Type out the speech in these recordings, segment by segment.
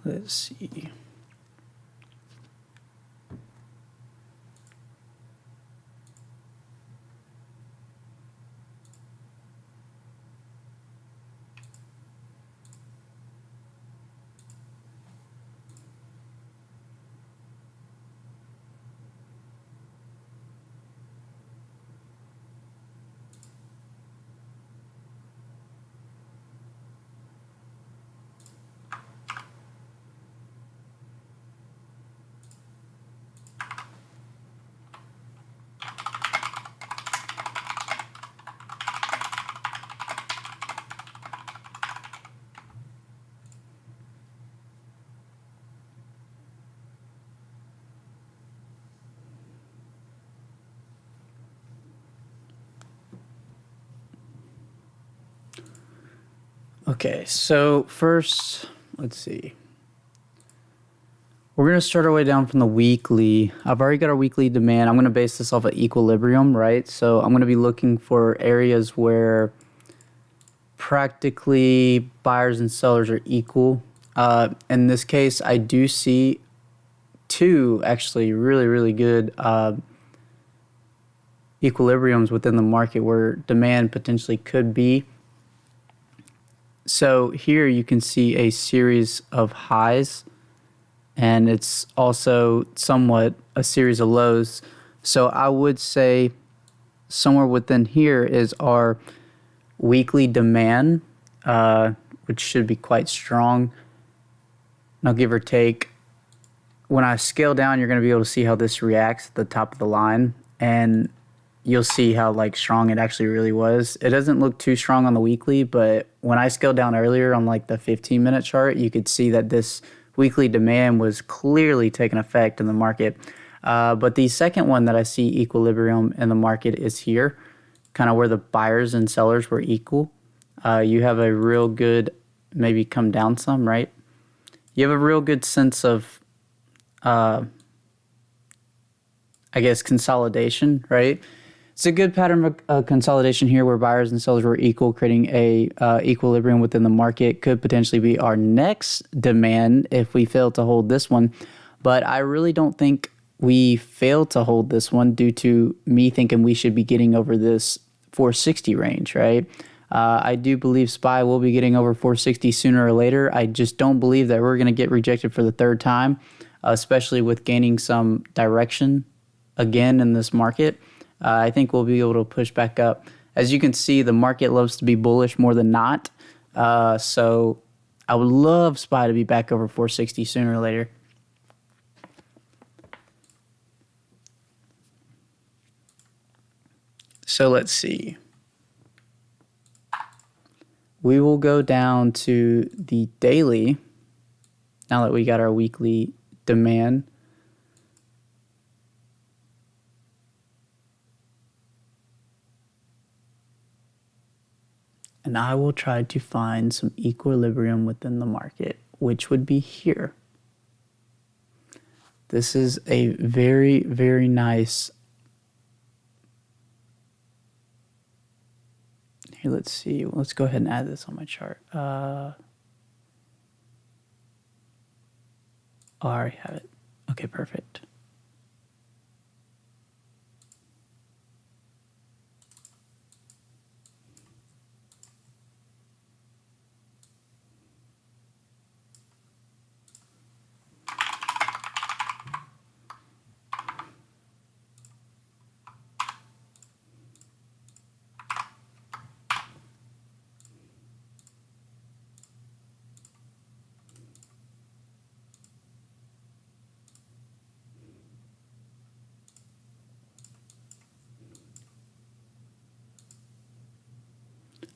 Let's see. Okay, so first, let's see. We're going to start our way down from the weekly. I've already got our weekly demand. I'm going to base this off of equilibrium, right? So I'm going to be looking for areas where practically buyers and sellers are equal. In this case, I do see two actually really, really good equilibriums within the market where demand potentially could be. So here you can see a series of highs, and it's also somewhat a series of lows. So I would say somewhere within here is our weekly demand, which should be quite strong. Now, give or take, when I scale down, you're going to be able to see how this reacts at the top of the line, and you'll see how like strong it actually really was. It doesn't look too strong on the weekly, but when I scaled down earlier on like the 15-minute chart, you could see that this weekly demand was clearly taking effect in the market. But the second one that I see equilibrium in the market is here, kind of where the buyers and sellers were equal. You have a real good, maybe come down some, right? You have a real good sense of, I guess, consolidation, right? It's a good pattern of consolidation here where buyers and sellers were equal, creating a equilibrium within the market. Could potentially be our next demand if we fail to hold this one. But I really don't think we failed to hold this one due to me thinking we should be getting over this 460 range, right? I do believe SPY will be getting over 460 sooner or later. I just don't believe that we're going to get rejected for the third time, especially with gaining some direction again in this market. I think we'll be able to push back up. As you can see, the market loves to be bullish more than not. So I would love SPY to be back over 460 sooner or later. So let's see. We will go down to the daily now that we got our weekly demand. And I will try to find some equilibrium within the market, which would be here. This is a very, very nice. Here, let's see. Let's go ahead and add this on my chart. I already have it. Okay, perfect.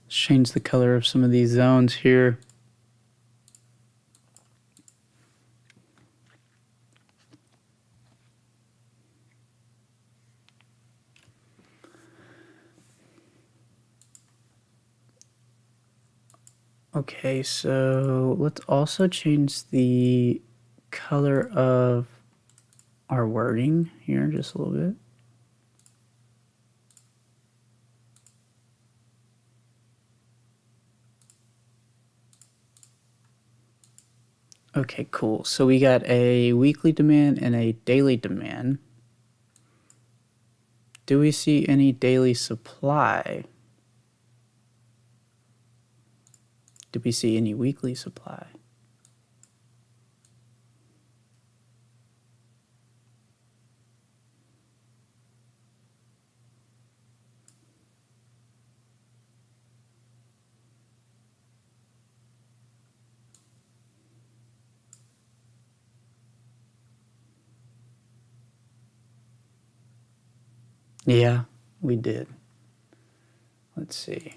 Let's change the color of some of these zones here. Okay, so let's also change the color of our wording here just a little bit. Okay, cool. So we got a weekly demand and a daily demand. Do we see any daily supply? Do we see any weekly supply? Yeah, we did. Let's see.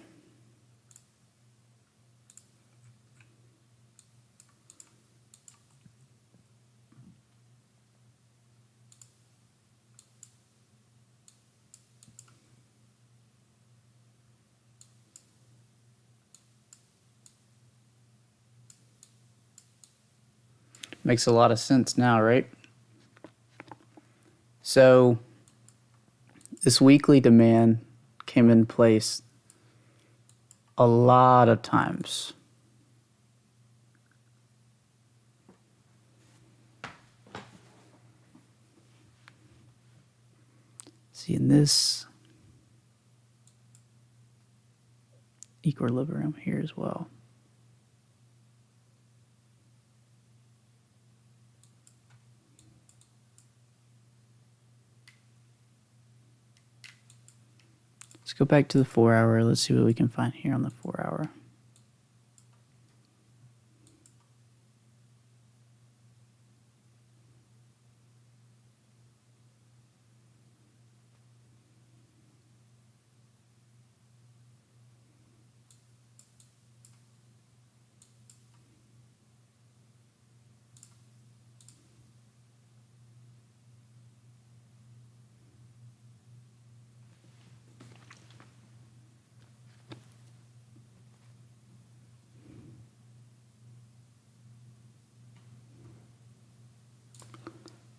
Makes a lot of sense now, right? So this weekly demand came in place a lot of times. See, in this equilibrium here as well. Let's go back to the 4 hour. Let's see what we can find here on the 4 hour.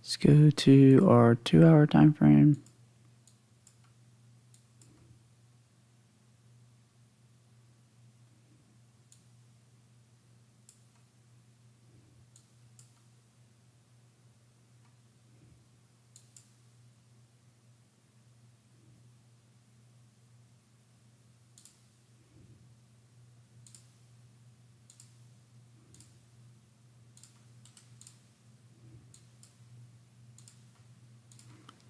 Let's go to our 2 hour time frame.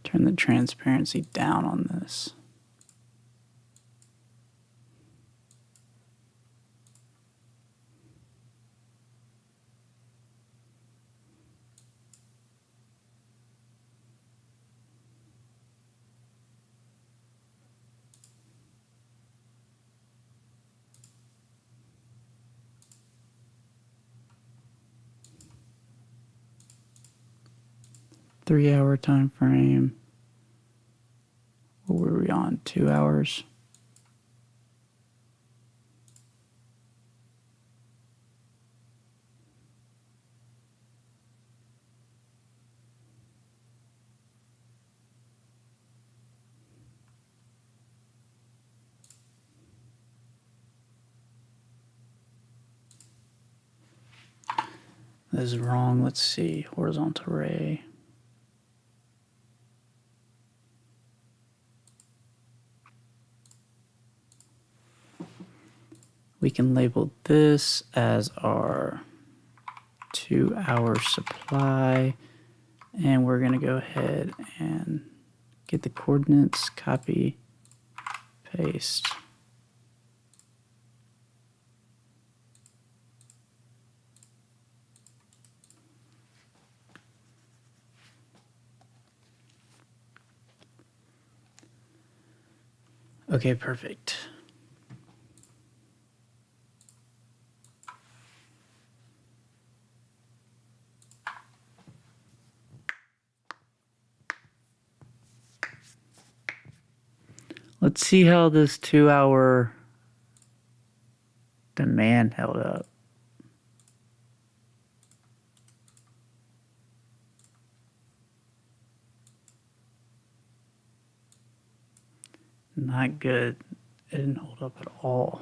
Turn the transparency down on this. Three-hour time frame. What were we on? 2 hours. This is wrong. Let's see. Horizontal ray. We can label this as our 2 hour supply. And we're going to go ahead and get the coordinates, copy, paste. Okay, perfect. Let's see how this 2 hour demand held up. Not good. It didn't hold up at all.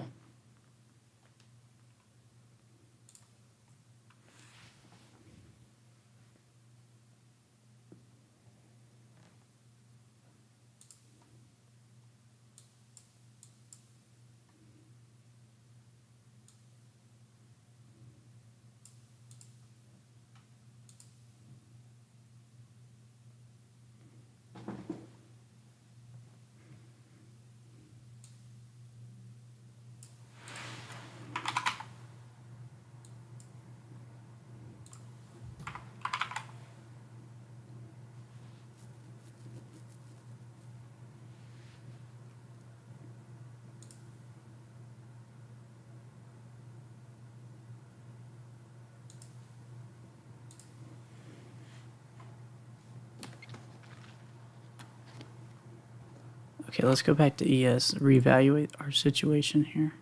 Okay, let's go back to ES, reevaluate our situation here.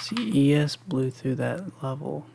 See, ES blew through that level.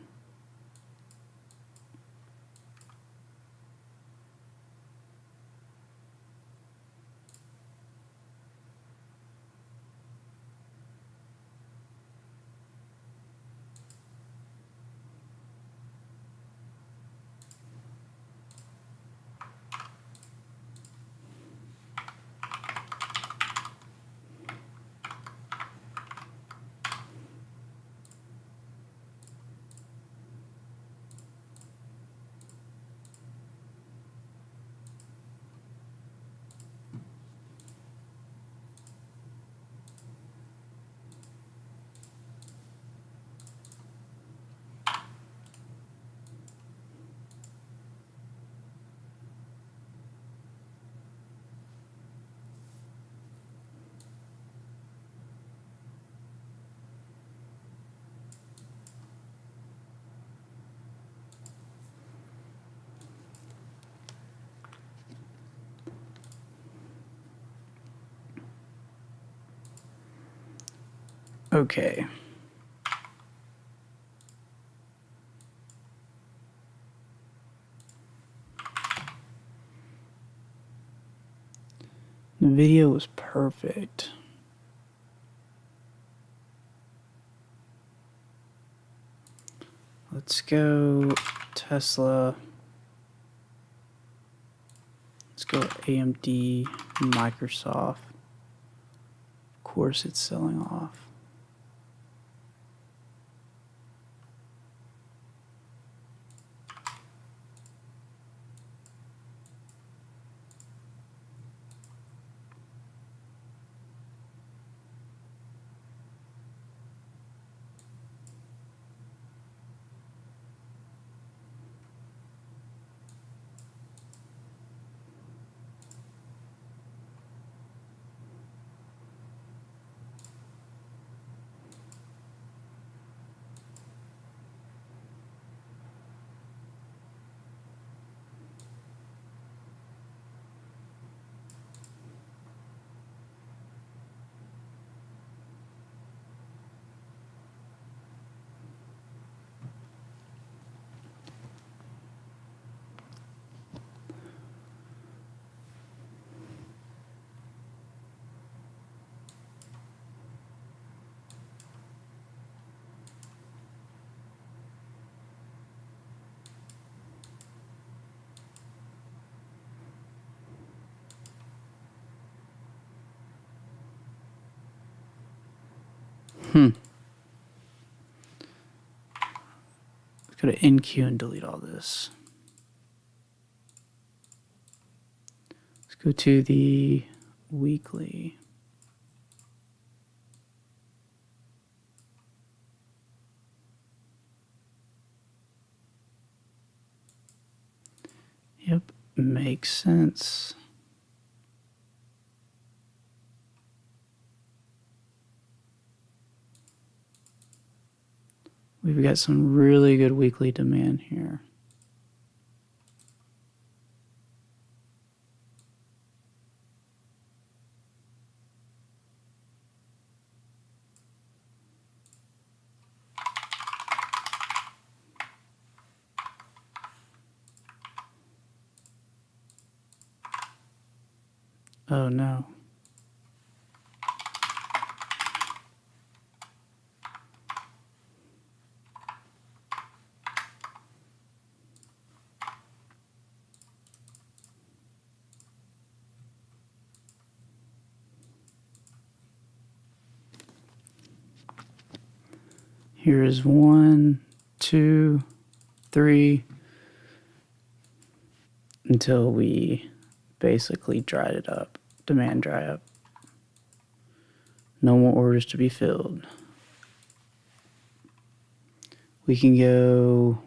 Okay. The video was perfect. Let's go Tesla. Let's go AMD, Microsoft. Of course it's selling off. Let's go to NQ and delete all this. Let's go to the weekly. Yep, makes sense. We've got some really good weekly demand here. Oh no. Here is 1, 2, 3, until we basically dried it up. Demand dry up. No more orders to be filled. We can go.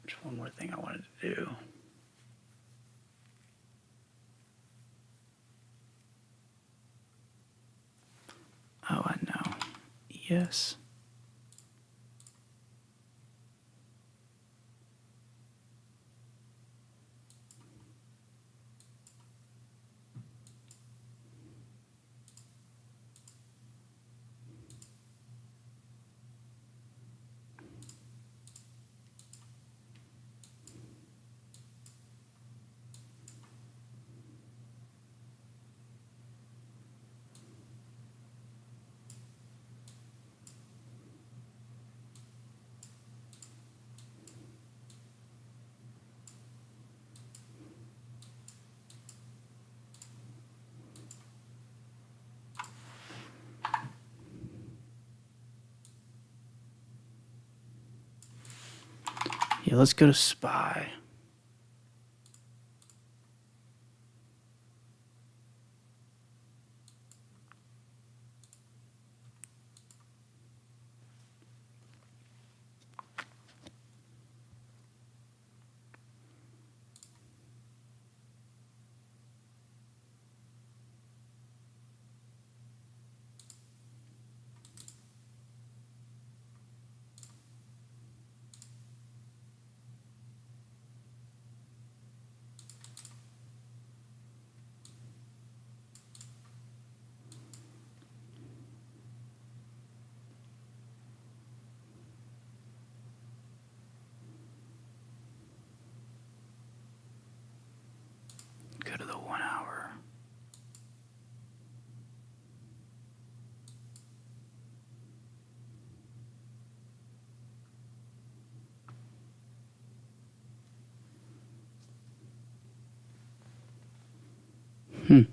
There's one more thing I wanted to do. Oh, I know. Yes. Yeah, let's go to SPY. Hmm.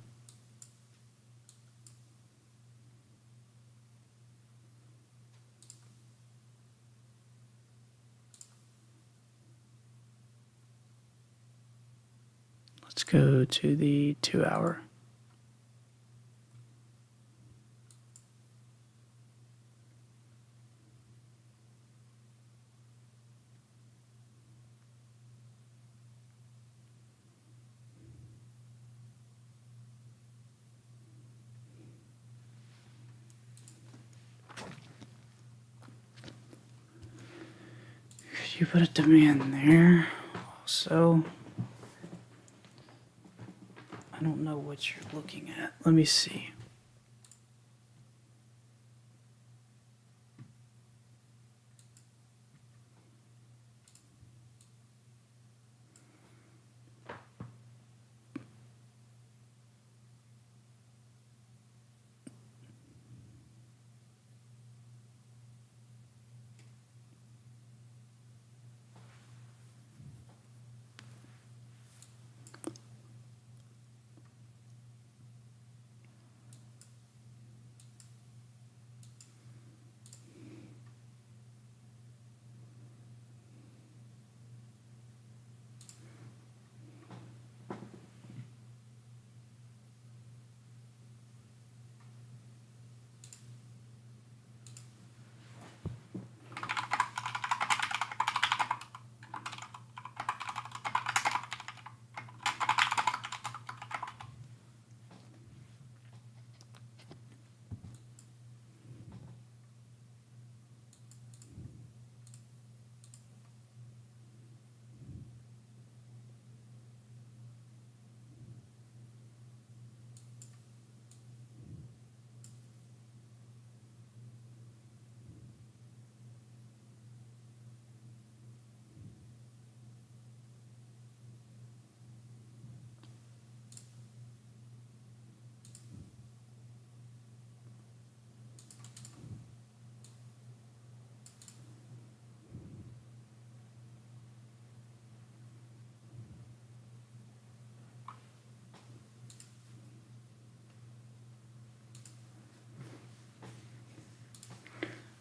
Let's go to the 2 hour. You put a demand there. Also, I don't know what you're looking at. Let me see.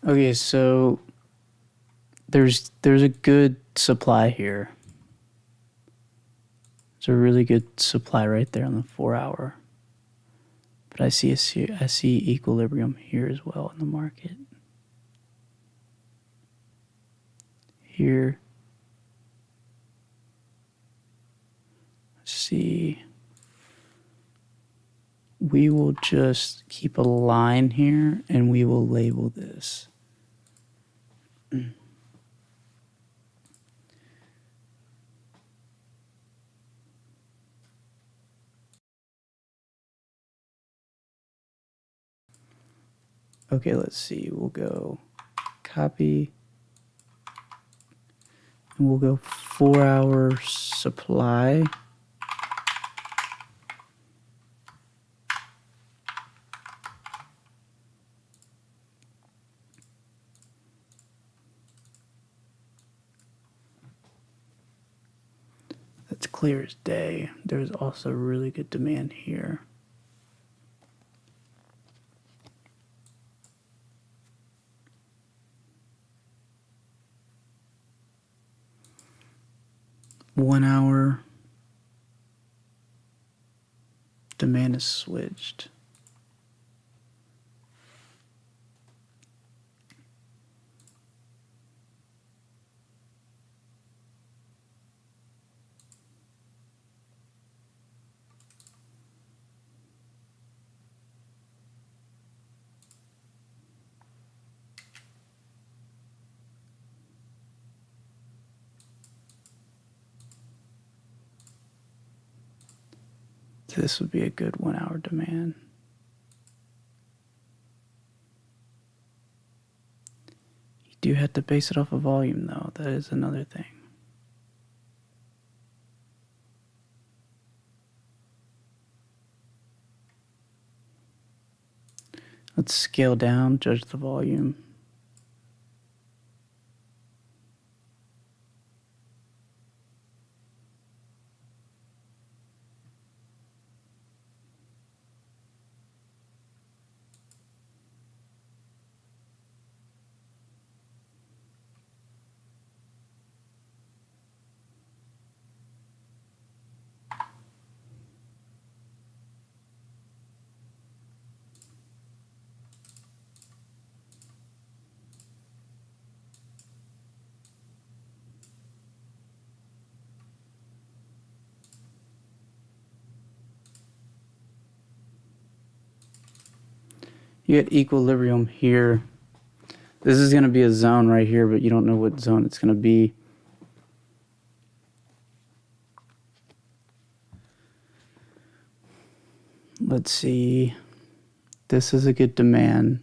Okay, so there's a good supply here. There's a really good supply right there on the 4 hour. But I see equilibrium here as well in the market. Here. See. We will just keep a line here and we will label this. Okay, let's see. We'll go copy and we'll go 4 hour supply. That's clear as day. There's also really good demand here. One hour demand is switched. So this would be a good 1 hour demand. You do have to base it off of volume though. That is another thing. Let's scale down, judge the volume. You get equilibrium here. This is going to be a zone right here, but you don't know what zone it's going to be. Let's see. This is a good demand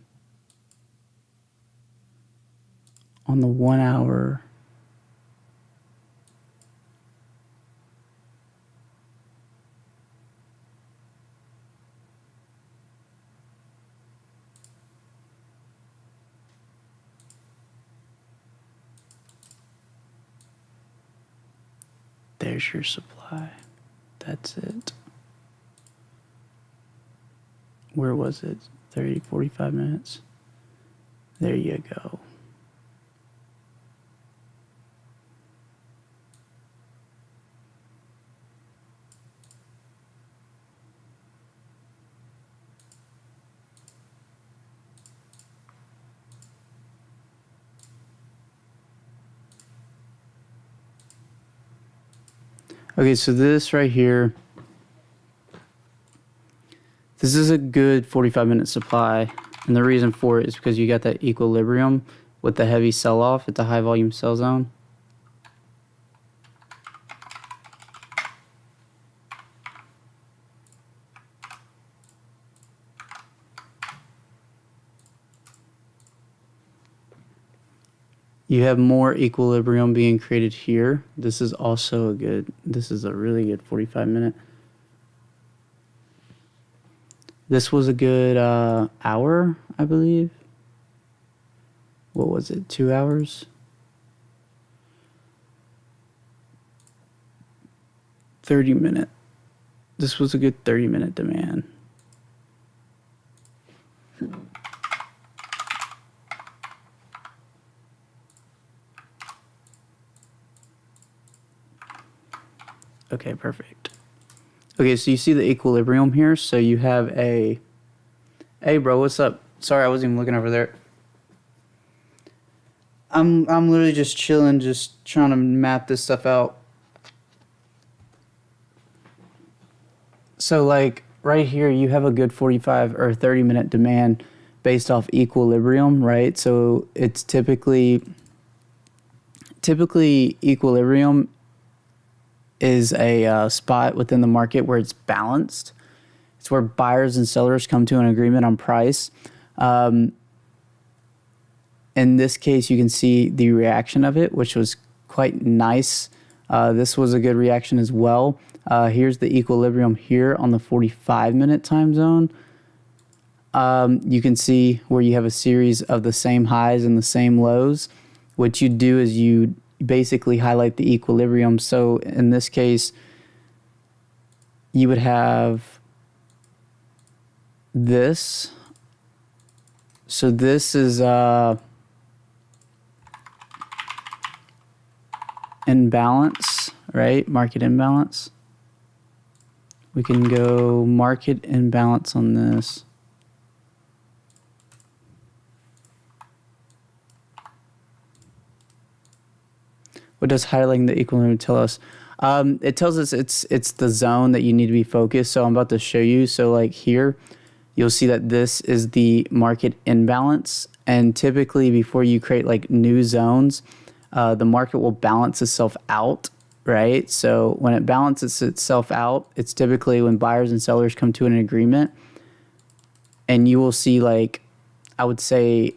on the 1 hour. There's your supply. That's it. Where was it? 30, 45 minutes. There you go. Okay, so this right here, this is a good 45-minute supply. And the reason for it is because you got that equilibrium with the heavy sell-off at the high volume sell zone. You have more equilibrium being created here. This is also this is a really good 45-minute. This was a good hour, I believe. What was it, 2 hours? 30-minute. This was a good 30-minute demand. Okay, perfect. Okay, so you see the equilibrium here. So you have a... Hey, bro, what's up? Sorry, I wasn't even looking over there. I'm literally just chilling, just trying to map this stuff out. So, like, right here, you have a good 45 or 30-minute demand based off equilibrium, right? So it's typically equilibrium is a spot within the market where it's balanced. It's where buyers and sellers come to an agreement on price. In this case, you can see the reaction of it, which was quite nice. This was a good reaction as well. Here's the equilibrium here on the 45-minute time zone. You can see where you have a series of the same highs and the same lows. What you do is you basically highlight the equilibrium. So in this case, you would have this. So this is imbalance, right? Market imbalance. We can go market imbalance on this. What does highlighting the equilibrium tell us? It tells us it's the zone that you need to be focused. So I'm about to show you. So like here, you'll see that this is the market imbalance. And typically before you create like new zones, the market will balance itself out, right? So when it balances itself out, it's typically when buyers and sellers come to an agreement. And you will see, like, I would say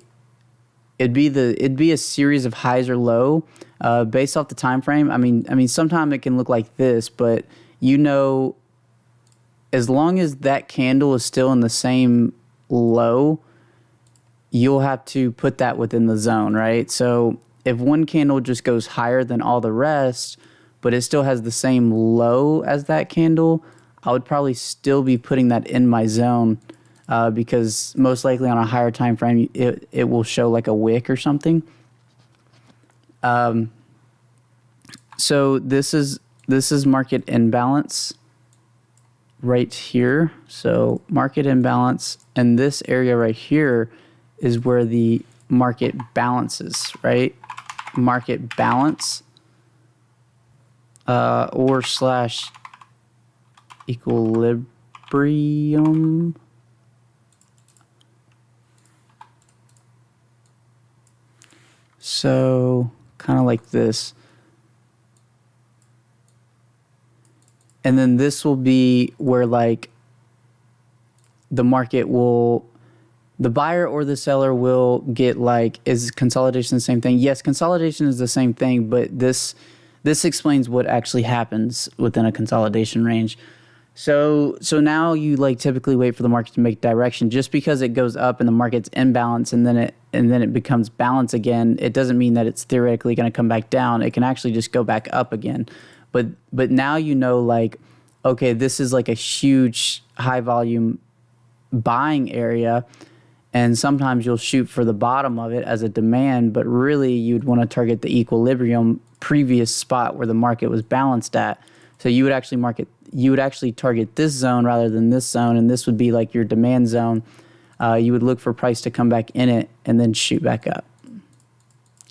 it'd be a series of highs or low based off the time frame. I mean, sometimes it can look like this, but you know, as long as that candle is still in the same low, you'll have to put that within the zone, right? So if one candle just goes higher than all the rest, but it still has the same low as that candle, I would probably still be putting that in my zone because most likely on a higher time frame, it will show like a wick or something. So this is market imbalance right here. So market imbalance, and this area right here is where the market balances, right? Market balance or slash equilibrium. So kind of like this. And then this will be where like the buyer or the seller will get like, is consolidation the same thing? Yes, consolidation is the same thing, but this explains what actually happens within a consolidation range. So now you like typically wait for the market to make direction. Just because it goes up and the market's in balance and then it becomes balance again, it doesn't mean that it's theoretically going to come back down. It can actually just go back up again. But now you know, like, okay, this is like a huge high volume buying area, and sometimes you'll shoot for the bottom of it as a demand, but really you'd want to target the equilibrium previous spot where the market was balanced at. So you would actually target this zone rather than this zone, and this would be like your demand zone. You would look for price to come back in it and then shoot back up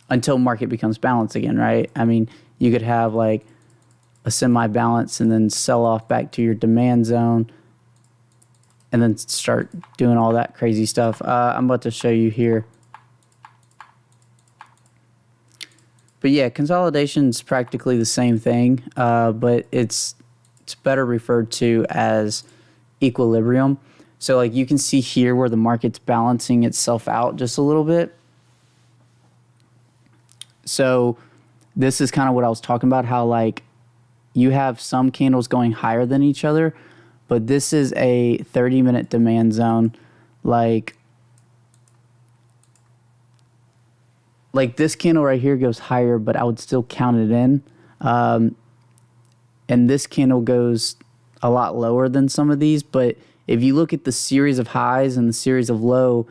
until market becomes balanced again, right? I mean, you could have like a semi-balance and then sell off back to your demand zone and then start doing all that crazy stuff. I'm about to show you here. But yeah, consolidation is practically the same thing, but it's better referred to as equilibrium. So like you can see here where the market's balancing itself out just a little bit. So this is kind of what I was talking about, how like you have some candles going higher than each other, but this is a 30-minute demand zone. Like this candle right here goes higher, but I would still count it in. And this candle goes a lot lower than some of these, but if you look at the series of highs and the series of low,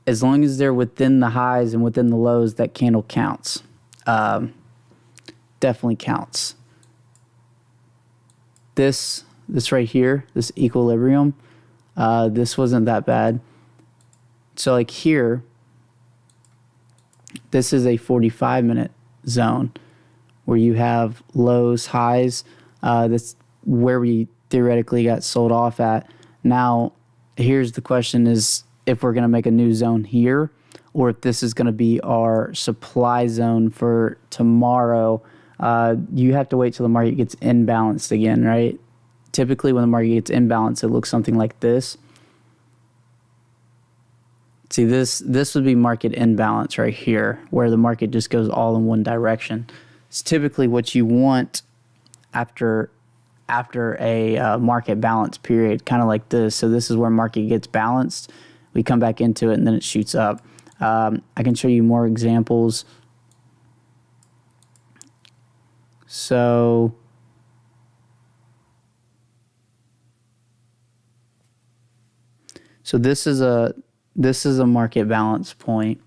as long as they're within the highs and within the lows, that candle counts. Definitely counts. This right here, this equilibrium, this wasn't that bad. So like here, this is a 45-minute zone where you have lows, highs. That's where we theoretically got sold off at. Now, here's the question is if we're going to make a new zone here or if this is going to be our supply zone for tomorrow. You have to wait till the market gets imbalanced again, right? Typically when the market gets imbalanced, it looks something like this. See, this would be market imbalance right here, where the market just goes all in one direction. It's typically what you want after a market balance period, kind of like this. So this is where market gets balanced. We come back into it, and then it shoots up. I can show you more examples. So this is a market balance point.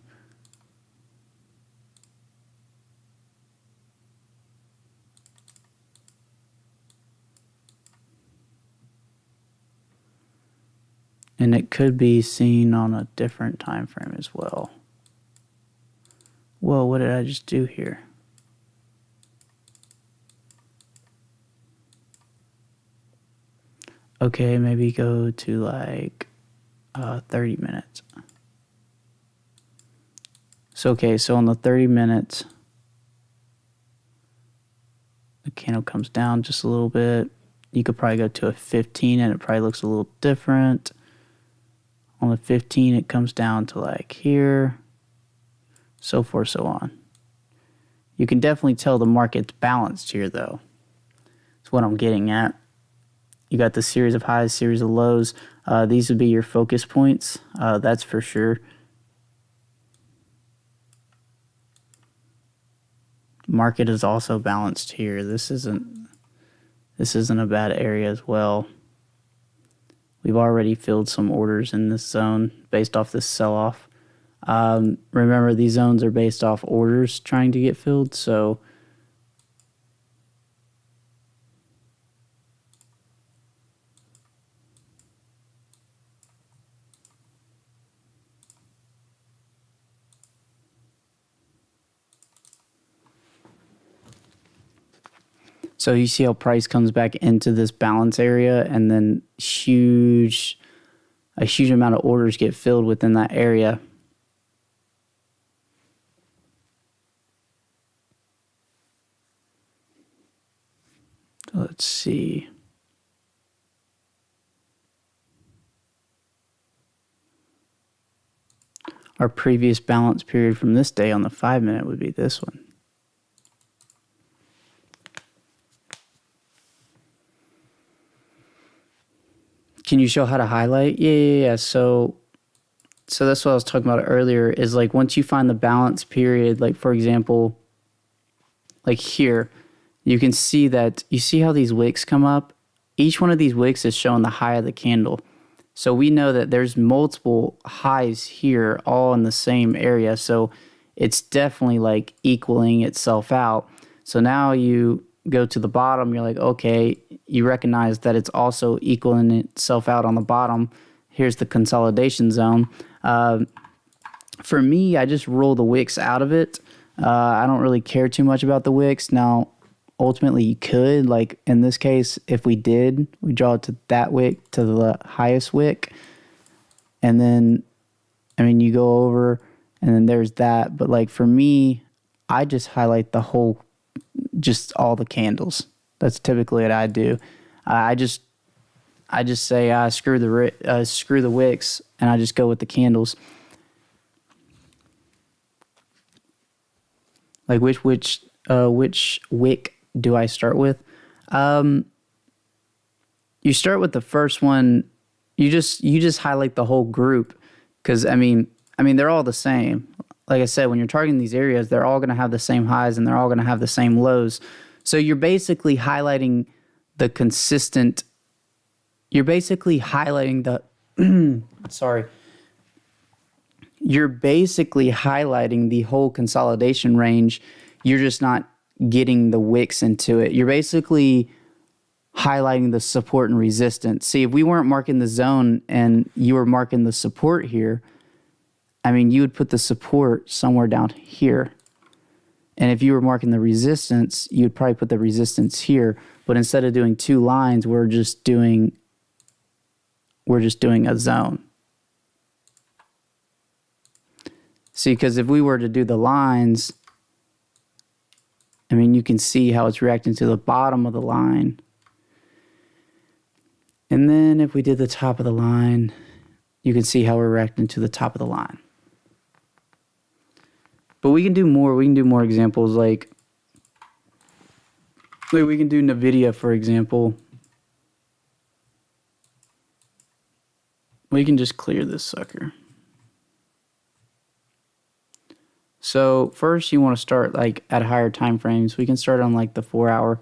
And it could be seen on a different time frame as well. Whoa, what did I just do here? Okay, maybe go to like 30 minutes. So on the 30 minutes, the candle comes down just a little bit. You could probably go to a 15 and it probably looks a little different. On the 15, it comes down to like here, so forth, so on. You can definitely tell the market's balanced here, though. That's what I'm getting at. You got the series of highs, series of lows. These would be your focus points, that's for sure. Market is also balanced here. This isn't a bad area as well. We've already filled some orders in this zone based off this sell-off. Remember, these zones are based off orders trying to get filled, so you see how price comes back into this balance area, and then a huge amount of orders get filled within that area. So let's see. Our previous balance period from this day on the 5 minute would be this one. Can you show how to highlight? Yeah. So that's what I was talking about earlier, is like once you find the balance period, like for example, like here, you can see that, you see how these wicks come up? Each one of these wicks is showing the high of the candle. So we know that there's multiple highs here all in the same area. So it's definitely like equaling itself out. So now you go to the bottom, you're like, okay, you recognize that it's also equaling itself out on the bottom. Here's the consolidation zone. For me, I just roll the wicks out of it. I don't really care too much about the wicks. Now, ultimately, you could, like in this case, if we draw it to that wick, to the highest wick. And then, I mean, you go over and then there's that. But like for me, I just highlight the whole, just all the candles. That's typically what I do. I just say screw the wicks, and I just go with the candles. Like which wick do I start with? You start with the first one. You just highlight the whole group, because I mean they're all the same. Like I said, when you're targeting these areas, they're all going to have the same highs and they're all going to have the same lows. So you're basically highlighting the consistent. You're basically highlighting the. Sorry. You're basically highlighting the whole consolidation range. You're just not getting the wicks into it. You're basically highlighting the support and resistance. See, if we weren't marking the zone and you were marking the support here, I mean, you would put the support somewhere down here. And if you were marking the resistance, you'd probably put the resistance here. But instead of doing two lines, we're just doing a zone. See, because if we were to do the lines, I mean, you can see how it's reacting to the bottom of the line. And then if we did the top of the line, you can see how we're reacting to the top of the line. But we can do more. We can do more examples, like we can do NVIDIA, for example. We can just clear this sucker. So first you want to start like at higher time frames. We can start on like the 4 hour.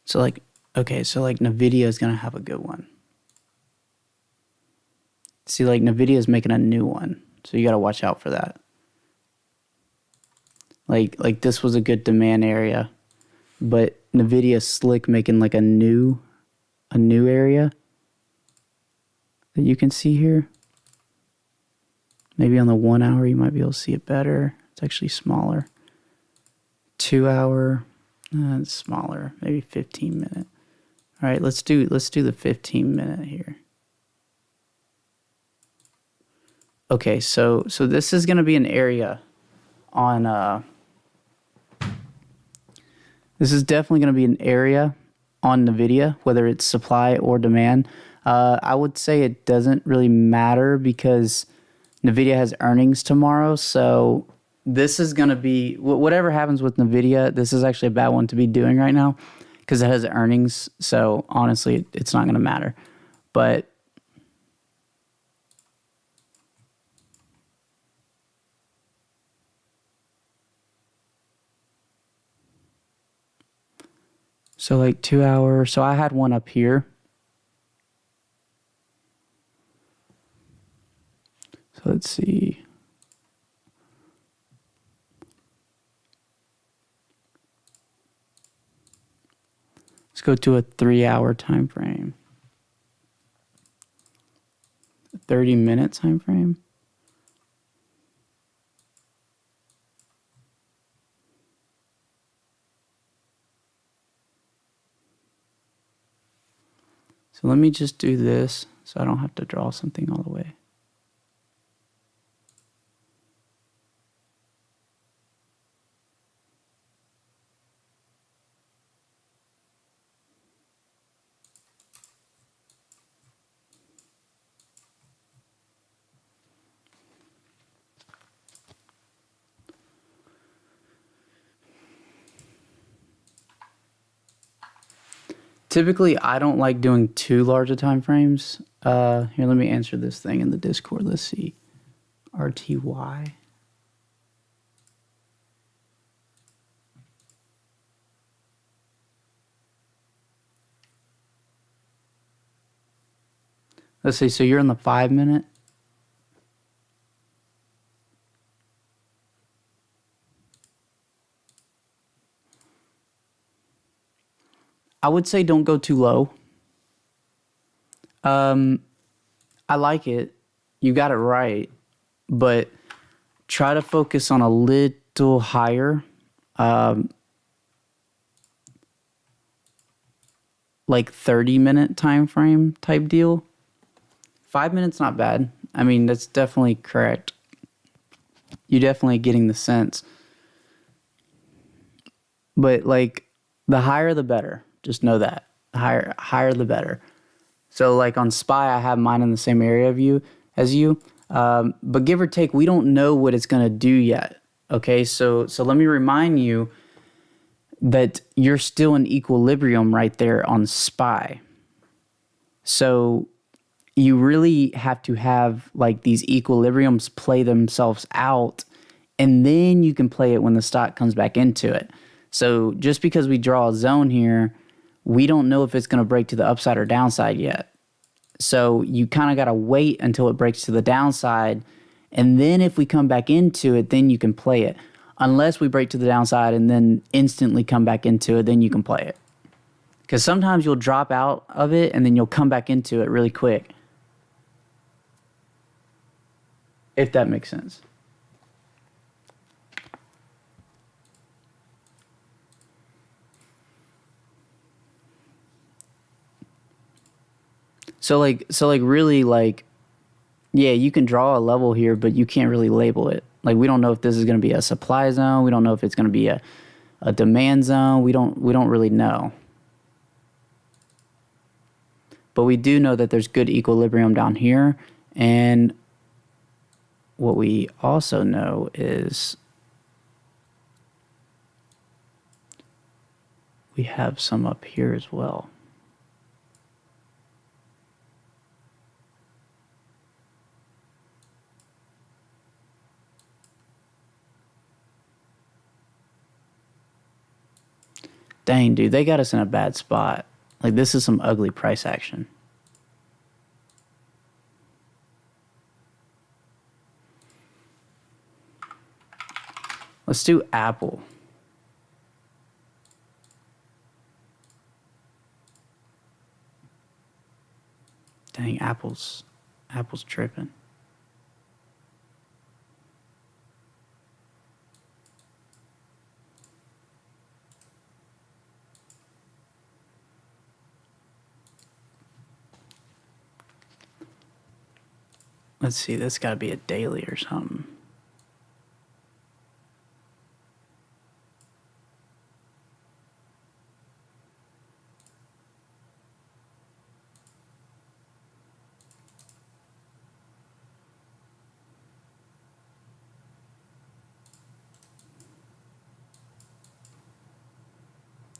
So like, okay, so like NVIDIA is going to have a good one. See, like NVIDIA is making a new one. So you got to watch out for that. Like this was a good demand area, but NVIDIA slick making like a new area that you can see here. Maybe on the 1 hour, you might be able to see it better. It's actually smaller. 2 hour, it's smaller, maybe 15 minute. All right, let's do the 15 minute here. Okay, so this is going to be an area on this is definitely going to be an area on NVIDIA, whether it's supply or demand. I would say it doesn't really matter because NVIDIA has earnings tomorrow, so this is going to be, whatever happens with NVIDIA, this is actually a bad one to be doing right now because it has earnings, so honestly, it's not going to matter. But so like 2 hour, so I had one up here. So let's see. Let's go to a 3 hour time frame. 30-minute time frame. So let me just do this so I don't have to draw something all the way. Typically, I don't like doing too large of time frames. Here, let me answer this thing in the Discord. Let's see. RTY. Let's see. So you're in the 5-minute. I would say don't go too low. I like it. You got it right. But try to focus on a little higher. Like 30-minute time frame type deal. 5 minutes not bad. I mean, that's definitely correct. You're definitely getting the sense. But like the higher the better. Just know that. Higher the better. So like on Spy, I have mine in the same area of you as you. But give or take, we don't know what it's gonna do yet. Okay, so let me remind you that you're still in equilibrium right there on Spy. So you really have to have like these equilibriums play themselves out, and then you can play it when the stock comes back into it. So just because we draw a zone here, we don't know if it's going to break to the upside or downside yet. So you kind of got to wait until it breaks to the downside, and then if we come back into it, then you can play it. Unless we break to the downside and then instantly come back into it, then you can play it. Because sometimes you'll drop out of it and then you'll come back into it really quick. If that makes sense. So really like, yeah, you can draw a level here, but you can't really label it. Like we don't know if this is going to be a supply zone. We don't know if it's going to be a demand zone. We don't really know. But we do know that there's good equilibrium down here. And what we also know is we have some up here as well. Dang, dude, they got us in a bad spot. Like, this is some ugly price action. Let's do Apple. Dang, Apple's tripping. Let's see, that's got to be a daily or something.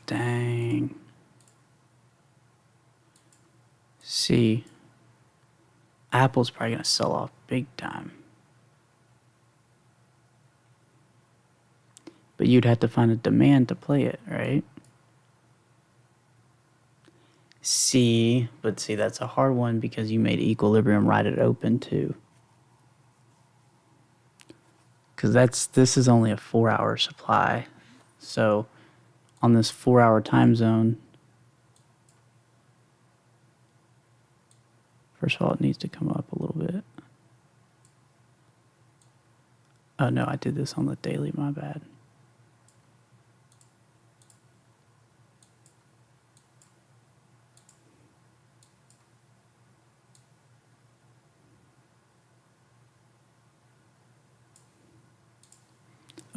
Dang. See, Apple's probably going to sell off big time. But you'd have to find a demand to play it, right? See, but see, that's a hard one because you made equilibrium right at open too. Because this is only a 4-hour supply. So on this 4-hour time zone, First of all, it needs to come up a little bit. Oh no, I did this on the daily, my bad.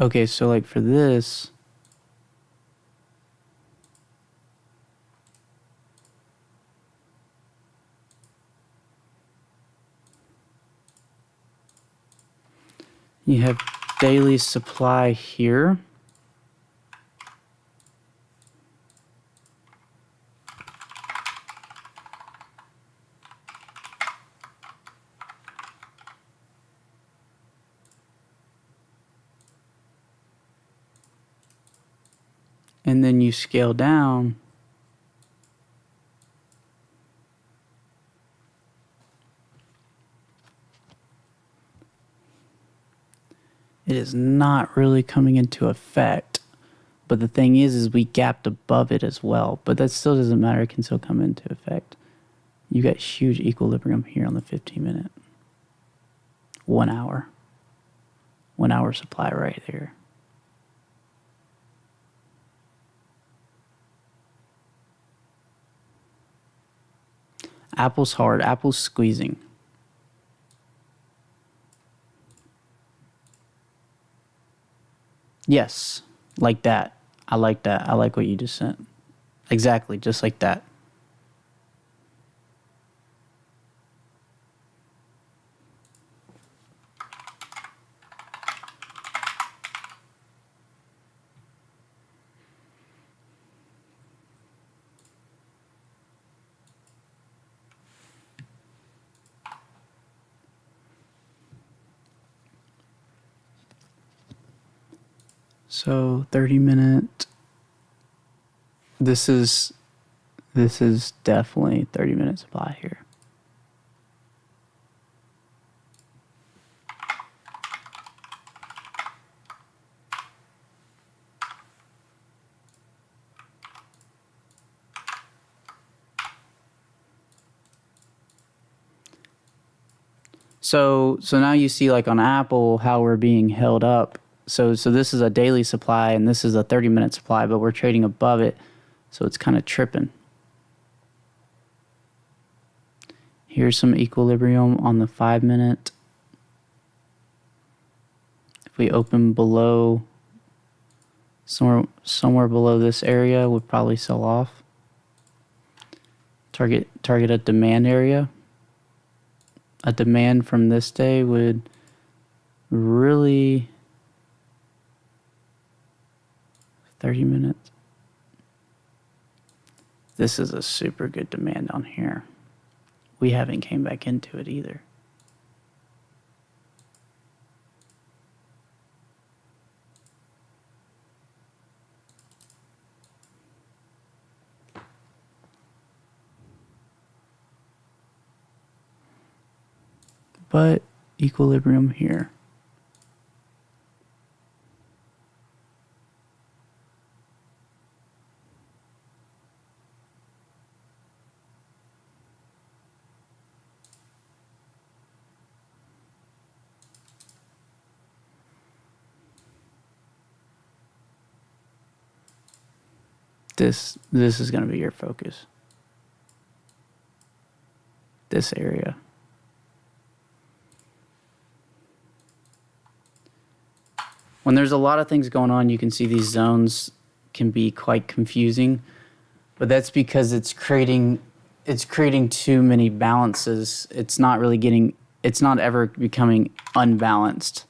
Okay, so like for this, you have daily supply here. And then you scale down. It is not really coming into effect. But the thing is we gapped above it as well. But that still doesn't matter. It can still come into effect. You got huge equilibrium here on the 15-minute. 1 hour. 1 hour supply right there. Apple's hard. Apple's squeezing. Yes, like that. I like that. I like what you just sent. Exactly, just like that. So 30-minute. This is definitely 30-minute supply here. So now you see like on Apple how we're being held up. So this is a daily supply and this is a 30-minute supply, but we're trading above it. So it's kind of tripping. Here's some equilibrium on the 5-minute. If we open below, somewhere below this area, would probably sell off. Target a demand area. A demand from this day would really 30 minutes. This is a super good demand on here. We haven't came back into it either. But equilibrium here. This is going to be your focus. This area. When there's a lot of things going on, you can see these zones can be quite confusing, but that's because it's creating too many balances. It's not ever becoming unbalanced.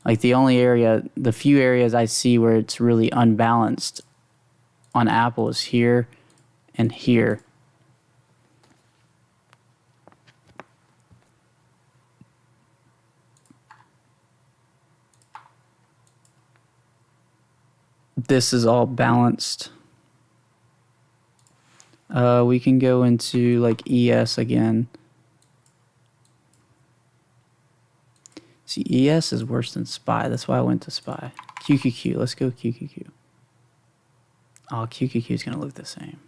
Like the few areas I see where it's really unbalanced on Apple is here and here. This is all balanced. We can go into like ES again. See, ES is worse than SPY. That's why I went to SPY. QQQ. Let's go QQQ. Oh, QQQ is going to look the same.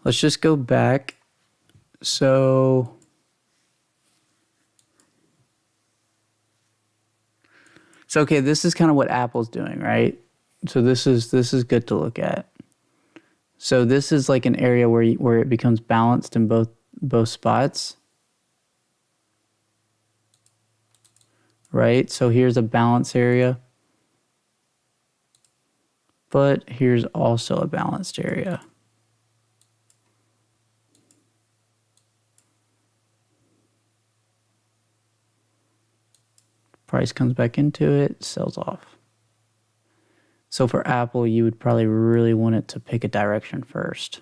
let's just go back. So okay, this is kind of what Apple's doing, right? So this is good to look at. So this is like an area where it becomes balanced in both spots. Right? So here's a balance area. But here's also a balanced area. Price comes back into it, sells off. So for Apple, you would probably really want it to pick a direction first.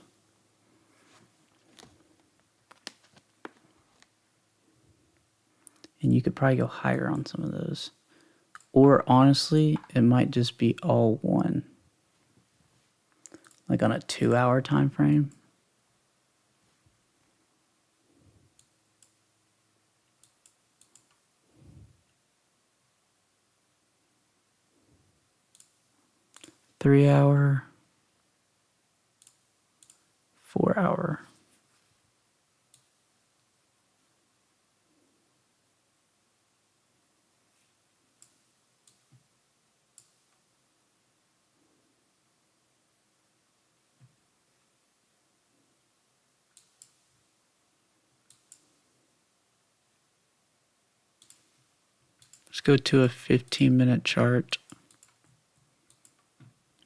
And you could probably go higher on some of those. Or honestly, it might just be all one. Like on a 2-hour time frame. Three-hour, 4-hour. Let's go to a 15-minute chart.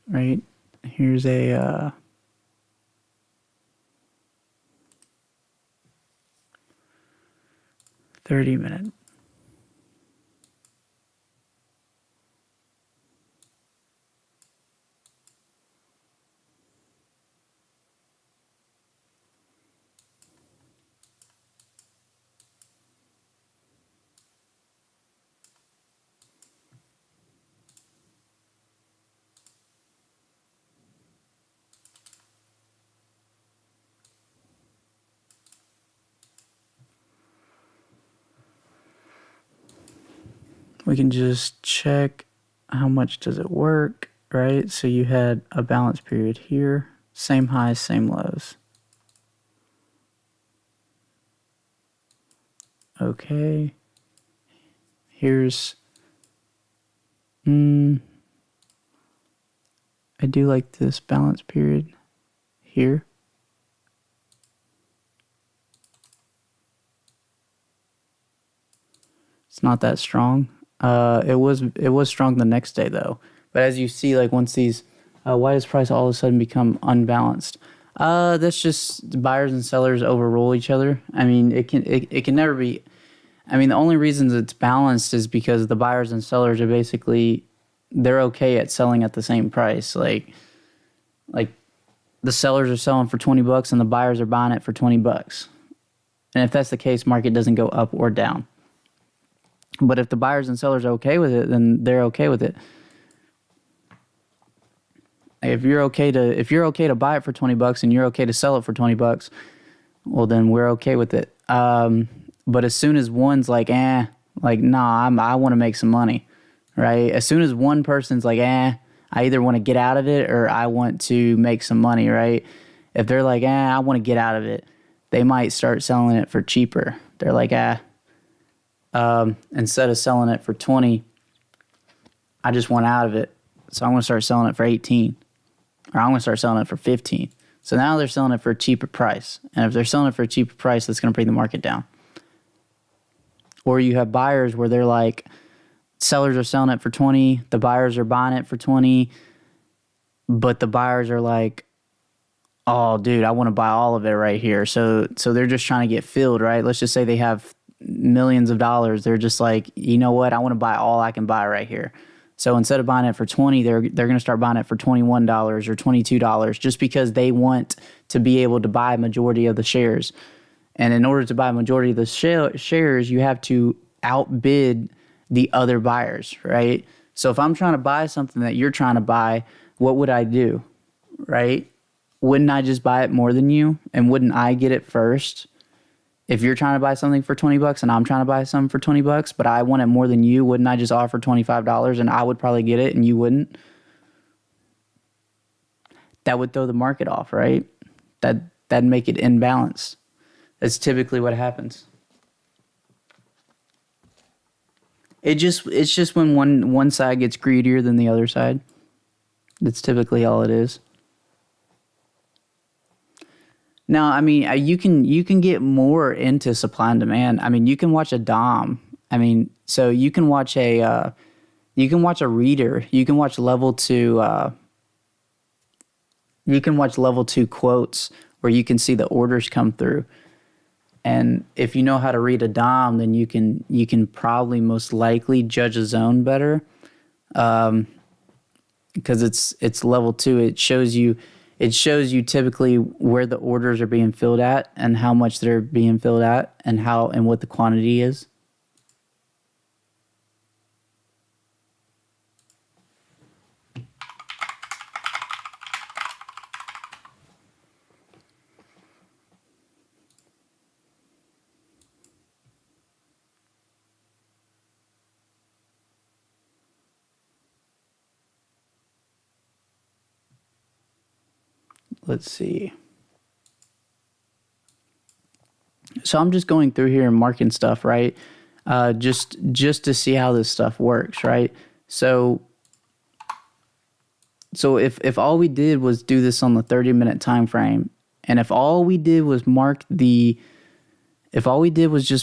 Right? Here's a 30-minute. We can just check how much does it work, right? So you had a balance period here, same highs, same lows. Okay. Here's, I do like this balance period here. It's not that strong. It was strong the next day though. But as you see, like once these, why does price all of a sudden become unbalanced? That's just buyers and sellers overrule each other. I mean, it can never be. I mean, the only reasons it's balanced is because the buyers and sellers are basically, they're okay at selling at the same price. Like the sellers are selling for $20 and the buyers are buying it for $20. And if that's the case, market doesn't go up or down. But if the buyers and sellers are okay with it, then they're okay with it. If you're okay to buy it for $20 and you're okay to sell it for $20, well then we're okay with it. But as soon as one's like, nah, I want to make some money, right? As soon as one person's like, I either want to get out of it or I want to make some money, right? If they're like, I want to get out of it, they might start selling it for cheaper. They're like, instead of selling it for 20, I just want out of it. So I'm going to start selling it for 18, or I'm going to start selling it for 15. So now they're selling it for a cheaper price. And if they're selling it for a cheaper price, that's going to bring the market down. Or you have buyers where they're like, sellers are selling it for 20, the buyers are buying it for 20, but the buyers are like, oh, dude, I want to buy all of it right here. So they're just trying to get filled, right? Let's just say they have millions of dollars. They're just like, you know what? I want to buy all I can buy right here. So instead of buying it for 20, they're going to start buying it for $21 or $22 just because they want to be able to buy a majority of the shares. And in order to buy a majority of the shares, you have to outbid the other buyers, right? So if I'm trying to buy something that you're trying to buy, what would I do, right? Wouldn't I just buy it more than you? And wouldn't I get it first? If you're trying to buy something for $20 and I'm trying to buy something for $20, but I want it more than you, wouldn't I just offer $25 and I would probably get it and you wouldn't? That would throw the market off, right? that'd make it imbalanced. That's typically what happens. It's just when one side gets greedier than the other side. That's typically all it is. Now, I mean, you can get more into supply and demand. I mean, you can watch a DOM. I mean, so you can watch a reader. You can watch level 2. You can watch level 2 quotes where you can see the orders come through. And if you know how to read a DOM, then you can probably most likely judge a zone better, because it's level 2. It shows you typically where the orders are being filled at and how much they're being filled at and what the quantity is. Let's see. So I'm just going through here and marking stuff, right? Just to see how this stuff works, right? So if all we did was do this on the 30-minute time frame, and if all we did was just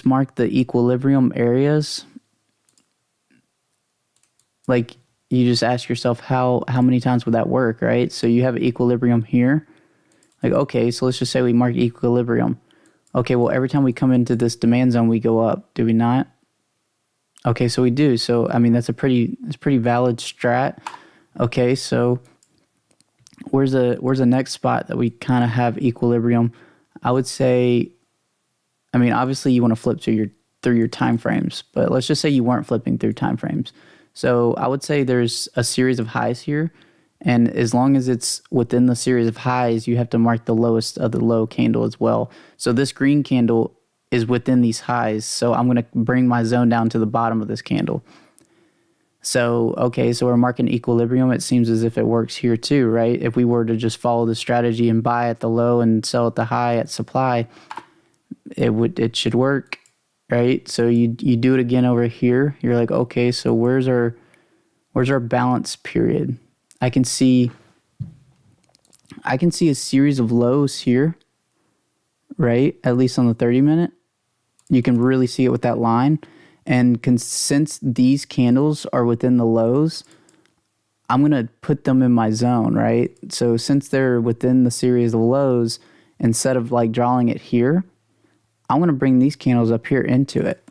mark the equilibrium areas, like, you just ask yourself how many times would that work, right? So you have equilibrium here. Like, okay, so let's just say we mark equilibrium. Okay, well, every time we come into this demand zone, we go up. Do we not? Okay, so we do. So, I mean, that's pretty valid strat. Okay, so where's the next spot that we kind of have equilibrium? I would say, I mean, obviously you want to flip through your time frames, but let's just say you weren't flipping through time frames. So I would say there's a series of highs here, and as long as it's within the series of highs, you have to mark the lowest of the low candle as well. So this green candle is within these highs, so I'm going to bring my zone down to the bottom of this candle. So, okay, so we're marking equilibrium. It seems as if it works here too, right? If we were to just follow the strategy and buy at the low and sell at the high at supply, it should work. Right, so you do it again over here. You're like, okay, so where's our balance period? I can see a series of lows here, right? At least on the 30-minute, you can really see it with that line. And since these candles are within the lows, I'm gonna put them in my zone, right? So since they're within the series of lows, instead of like drawing it here, I'm going to bring these candles up here into it,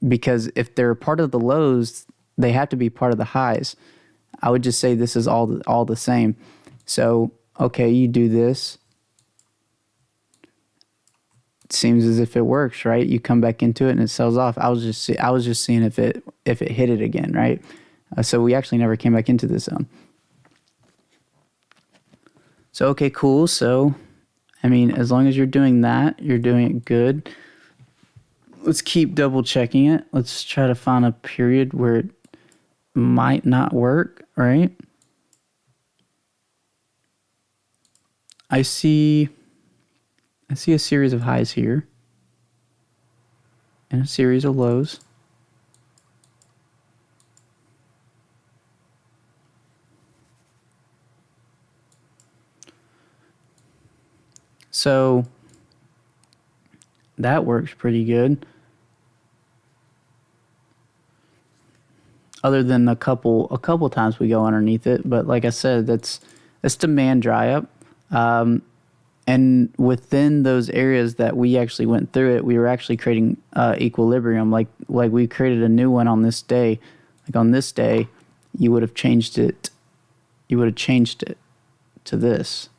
because if they're part of the lows, they have to be part of the highs. I would just say this is all the same. So, okay, you do this. It seems as if it works, right? You come back into it and it sells off. I was just seeing if it hit it again, right? So we actually never came back into this zone. So, okay, cool. So, I mean, as long as you're doing that, you're doing it good. Let's keep double checking it. Let's try to find a period where it might not work, right? I see a series of highs here and a series of lows. So that works pretty good. Other than a couple times we go underneath it, but like I said, that's demand dry up. And within those areas that we actually went through it, we were actually creating equilibrium. Like we created a new one on this day. Like on this day, you would have changed it. You would have changed it to this.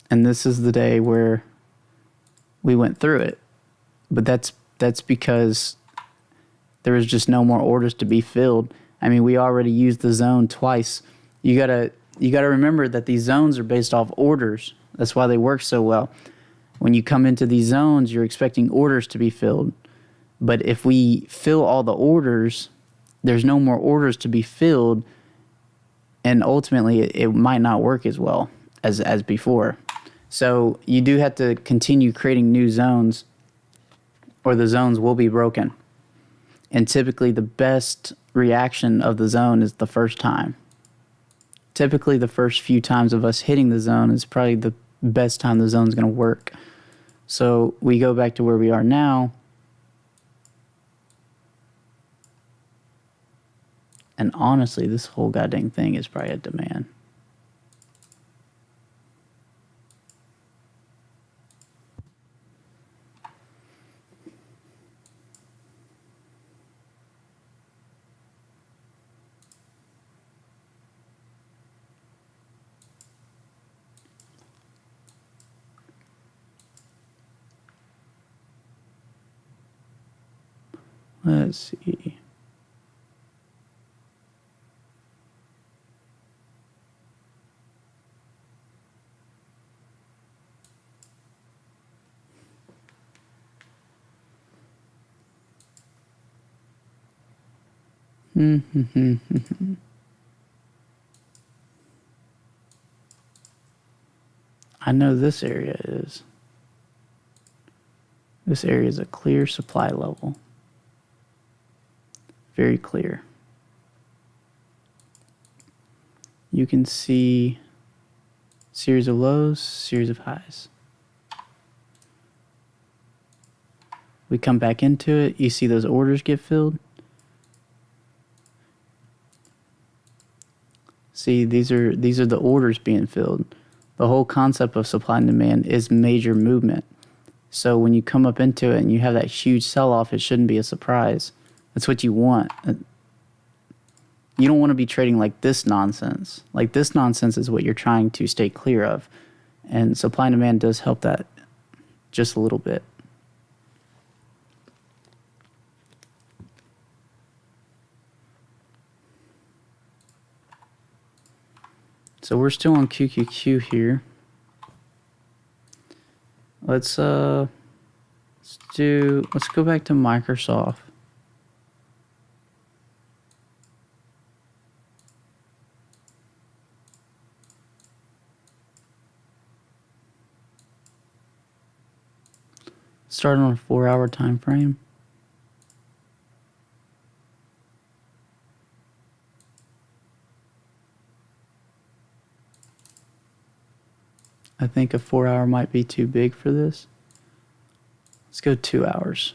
And this is the day where we went through it. But that's because there was just no more orders to be filled. I mean, we already used the zone twice. You gotta remember that these zones are based off orders. That's why they work so well. When you come into these zones, you're expecting orders to be filled. But if we fill all the orders, there's no more orders to be filled, and ultimately it might not work as well as before. So you do have to continue creating new zones, or the zones will be broken. And typically the best reaction of the zone is the first time. Typically the first few times of us hitting the zone is probably the best time the zone's going to work. So we go back to where we are now. And honestly, this whole goddamn thing is probably a demand. Let's see. I know this area is. This area is a clear supply level. Very clear. You can see series of lows, series of highs. We come back into it, you see those orders get filled. See, these are the orders being filled. The whole concept of supply and demand is major movement. So when you come up into it and you have that huge sell-off, it shouldn't be a surprise. That's what you want. You don't want to be trading like this nonsense. Like this nonsense is what you're trying to stay clear of. And supply and demand does help that just a little bit. So we're still on QQQ here. Let's go back to Microsoft. Start on a 4-hour time frame. I think a 4-hour might be too big for this. Let's go 2 hours.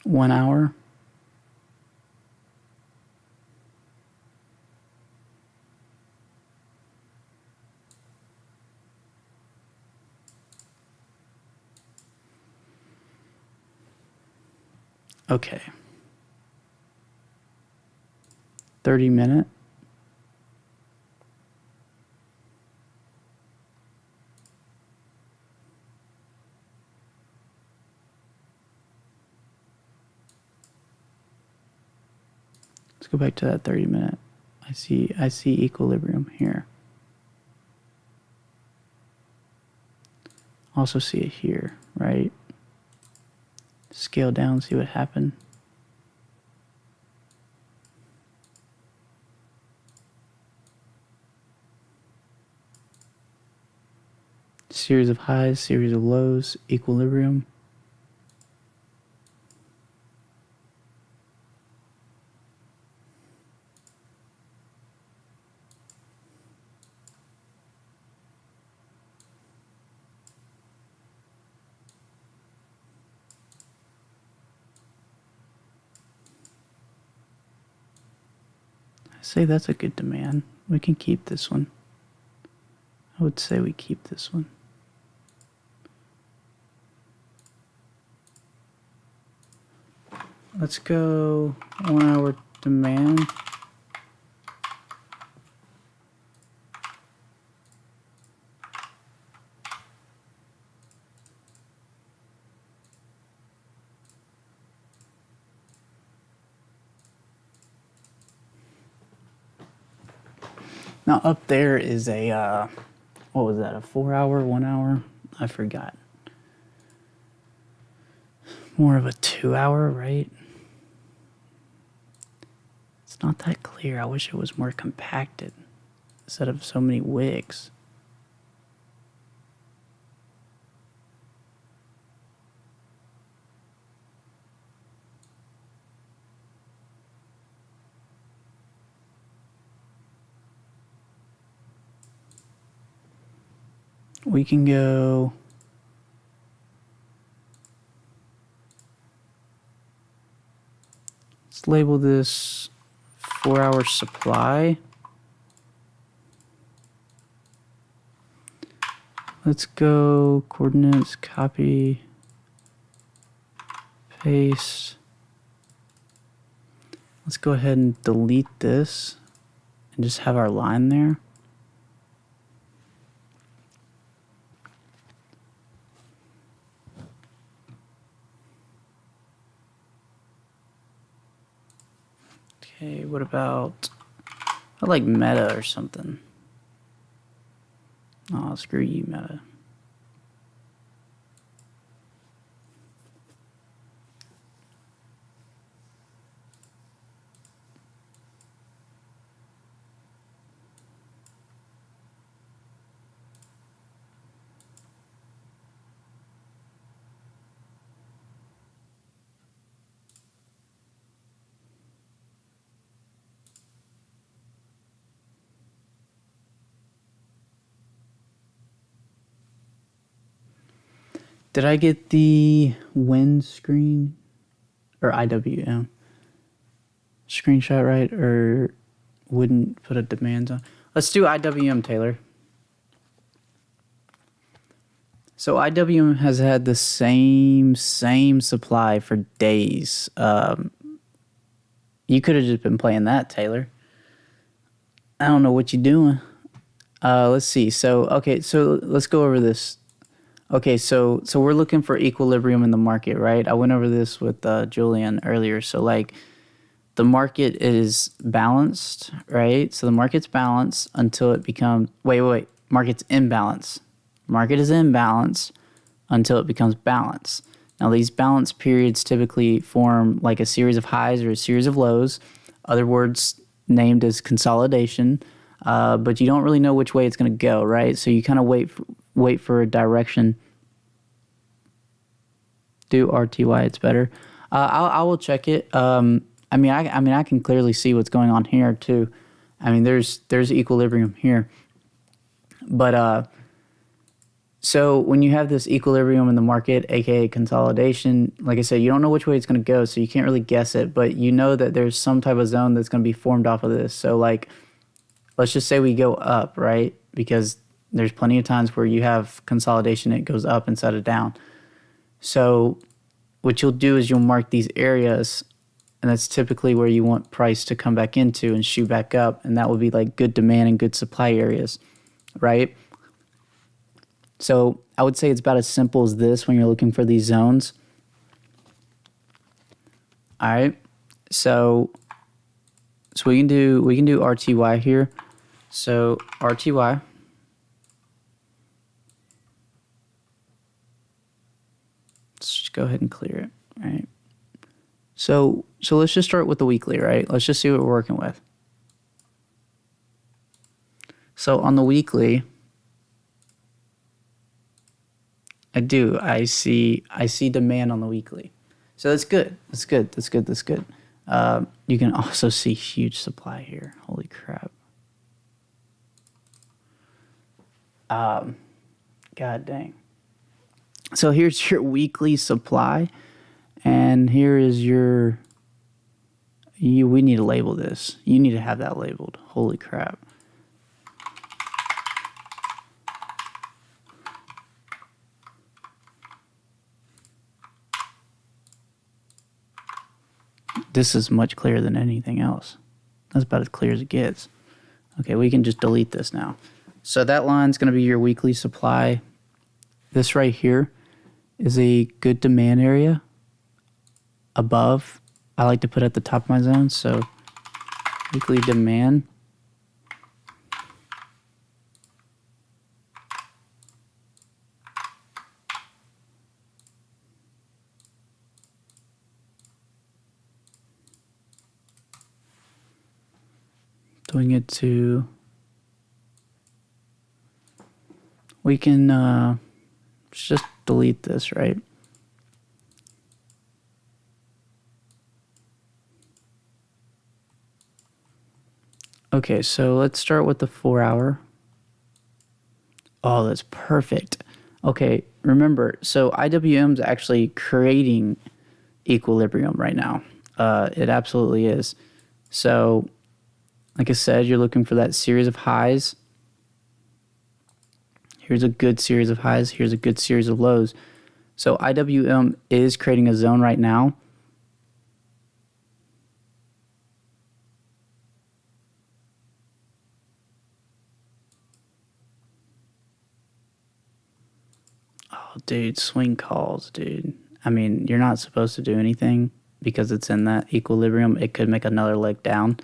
One hour. Okay. 30-minute. Let's go back to that 30-minute. I see equilibrium here. Also see it here, right? Scale down, see what happened. Series of highs, series of lows, equilibrium. I say that's a good demand. We can keep this one. I would say we keep this one. Let's go 1 hour demand. Now up there is a, what was that, a 4 hour, 1 hour? I forgot. More of a 2 hour, right? It's not that clear. I wish it was more compacted instead of so many wigs. We can go. Let's label this 4 hour supply. Let's go coordinates, copy, paste. Let's go ahead and delete this and just have our line there. Okay, what about, I like meta or something. Oh, screw you, meta. Did I get the wind screen or IWM screenshot right, or wouldn't put a demand on? Let's do IWM, Taylor. So IWM has had the same supply for days. You could have just been playing that, Taylor. I don't know what you're doing. Let's see. So, okay, so let's go over this. Okay, so we're looking for equilibrium in the market, right? I went over this with Julian earlier. So, like, the market is balanced, right? So the market's balanced until it becomes, wait, market's imbalance. Market is imbalance until it becomes balanced. Now, these balance periods typically form like a series of highs or a series of lows, other words named as consolidation, but you don't really know which way it's going to go, right? So you kind of wait for a direction. Do RTY, it's better. I will check it. I mean, I can clearly see what's going on here too. I mean, there's equilibrium here, but so when you have this equilibrium in the market, aka consolidation, like I said, you don't know which way it's going to go, so you can't really guess it, but you know that there's some type of zone that's going to be formed off of this. So, like, let's just say we go up, right? Because there's plenty of times where you have consolidation, it goes up instead of down. So what you'll do is you'll mark these areas, and that's typically where you want price to come back into and shoot back up, and that would be like good demand and good supply areas, right? So I would say it's about as simple as this when you're looking for these zones. All right, so we can do RTY here. So RTY. Let's just go ahead and clear it, right? So let's just start with the weekly, right? Let's just see what we're working with. So on the weekly, I see demand on the weekly. So that's good. That's good. You can also see huge supply here. Holy crap. God dang. So here's your weekly supply, and here is your, we need to label this. You need to have that labeled. Holy crap. This is much clearer than anything else. That's about as clear as it gets. Okay, we can just delete this now. So that line's going to be your weekly supply. This right here is a good demand area above. I like to put at the top of my zone. So weekly demand. So we get to, we can just delete this, right? Okay, so let's start with the 4 hour. Oh, that's perfect. Okay, remember, so IWM is actually creating equilibrium right now. It absolutely is. So, like I said, you're looking for that series of highs. Here's a good series of highs. Here's a good series of lows. So IWM is creating a zone right now. Oh, dude, swing calls, dude. I mean, you're not supposed to do anything because it's in that equilibrium. It could make another leg down.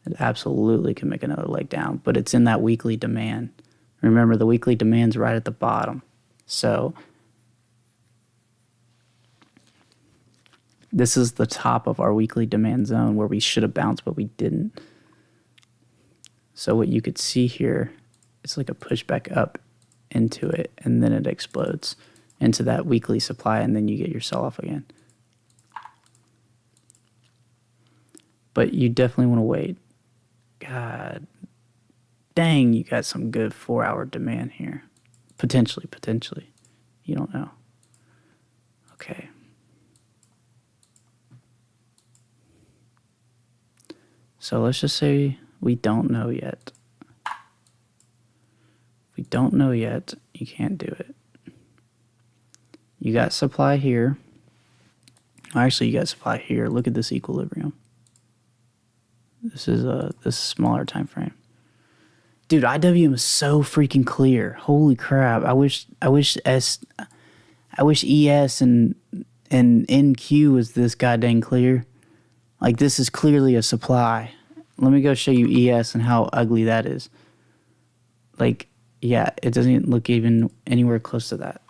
It absolutely can make another leg down, but it's in that weekly demand. Remember, the weekly demand's right at the bottom. So this is the top of our weekly demand zone where we should have bounced, but we didn't. So what you could see here is like a pushback up into it, and then it explodes into that weekly supply, and then you get your sell-off again. But you definitely want to wait. God dang, you got some good 4 hour demand here. Potentially. You don't know. Okay. So let's just say we don't know yet. If we don't know yet, you can't do it. You got supply here. Actually, you got supply here. Look at this equilibrium. This is a smaller time frame. Dude, IWM is so freaking clear. Holy crap. I wish ES and NQ was this goddamn clear. Like, this is clearly a supply. Let me go show you ES and how ugly that is. Like, yeah, it doesn't look even anywhere close to that.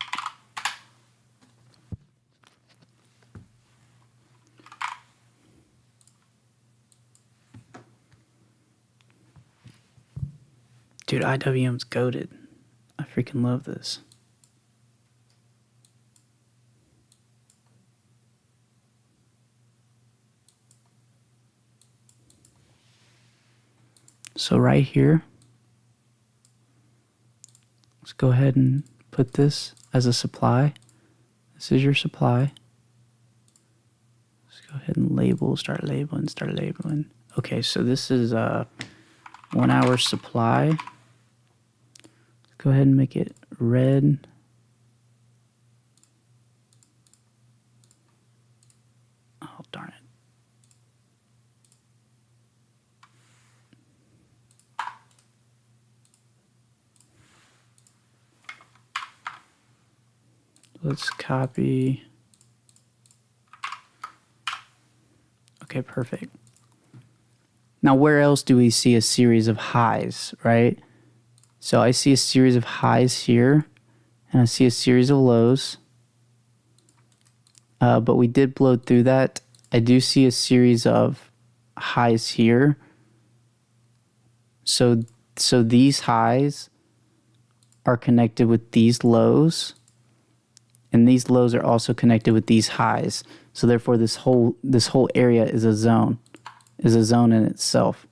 Dude, IWM's goated. I freaking love this. So right here, let's go ahead and put this as a supply. This is your supply. Let's go ahead and label, start labeling. Okay, so this is a 1 hour supply. Let's go ahead and make it red. Oh, darn it. Let's copy. Okay, perfect. Now, where else do we see a series of highs, right? So I see a series of highs here, and I see a series of lows. But we did blow through that. I do see a series of highs here. So these highs are connected with these lows, and these lows are also connected with these highs. So therefore, this whole area is a zone in itself.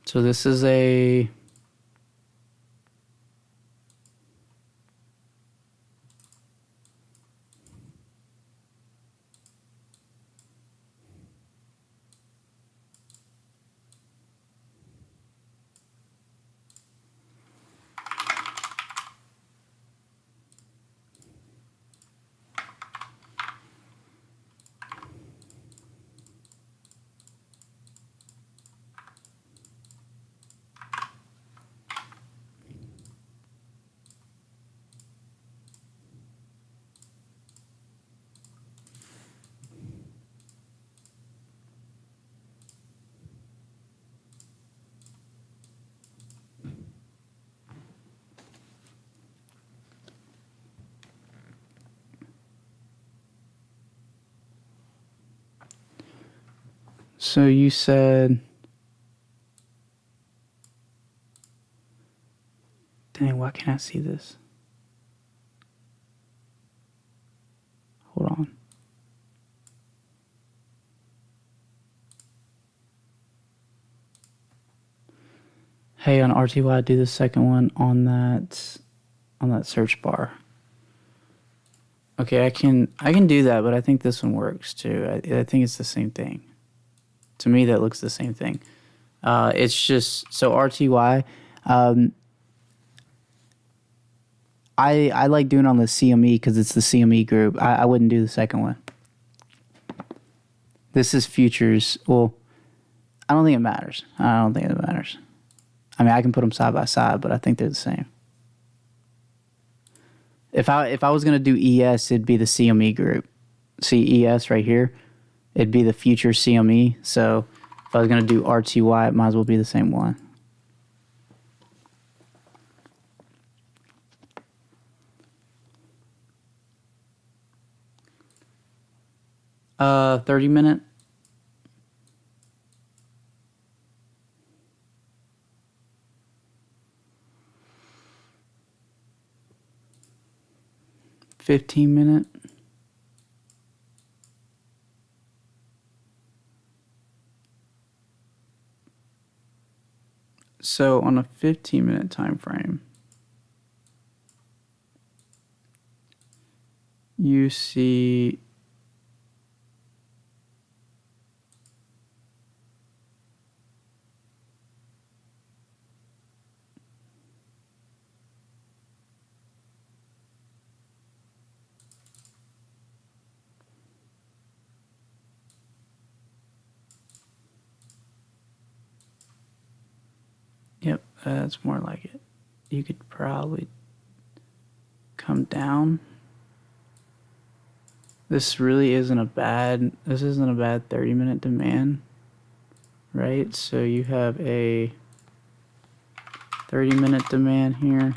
So this is a So you said, dang, why can't I see this? Hold on. Hey, on RTY, do the second one on that search bar. Okay, I can do that, but I think this one works too. I think it's the same thing. To me, that looks the same thing. It's just so RTY. I like doing it on the CME because it's the CME group. I wouldn't do the second one. This is futures. Well, I don't think it matters. I don't think it matters. I mean, I can put them side by side, but I think they're the same. If I was gonna do ES, it'd be the CME group. See ES right here, it'd be the future CME. So if I was gonna do RTY, it might as well be the same one. 30-minute. $15-minute. So on a 15-minute time frame, you see yep, that's more like it. You could probably come down. This isn't a bad 30-minute demand, right? So you have a 30-minute demand here.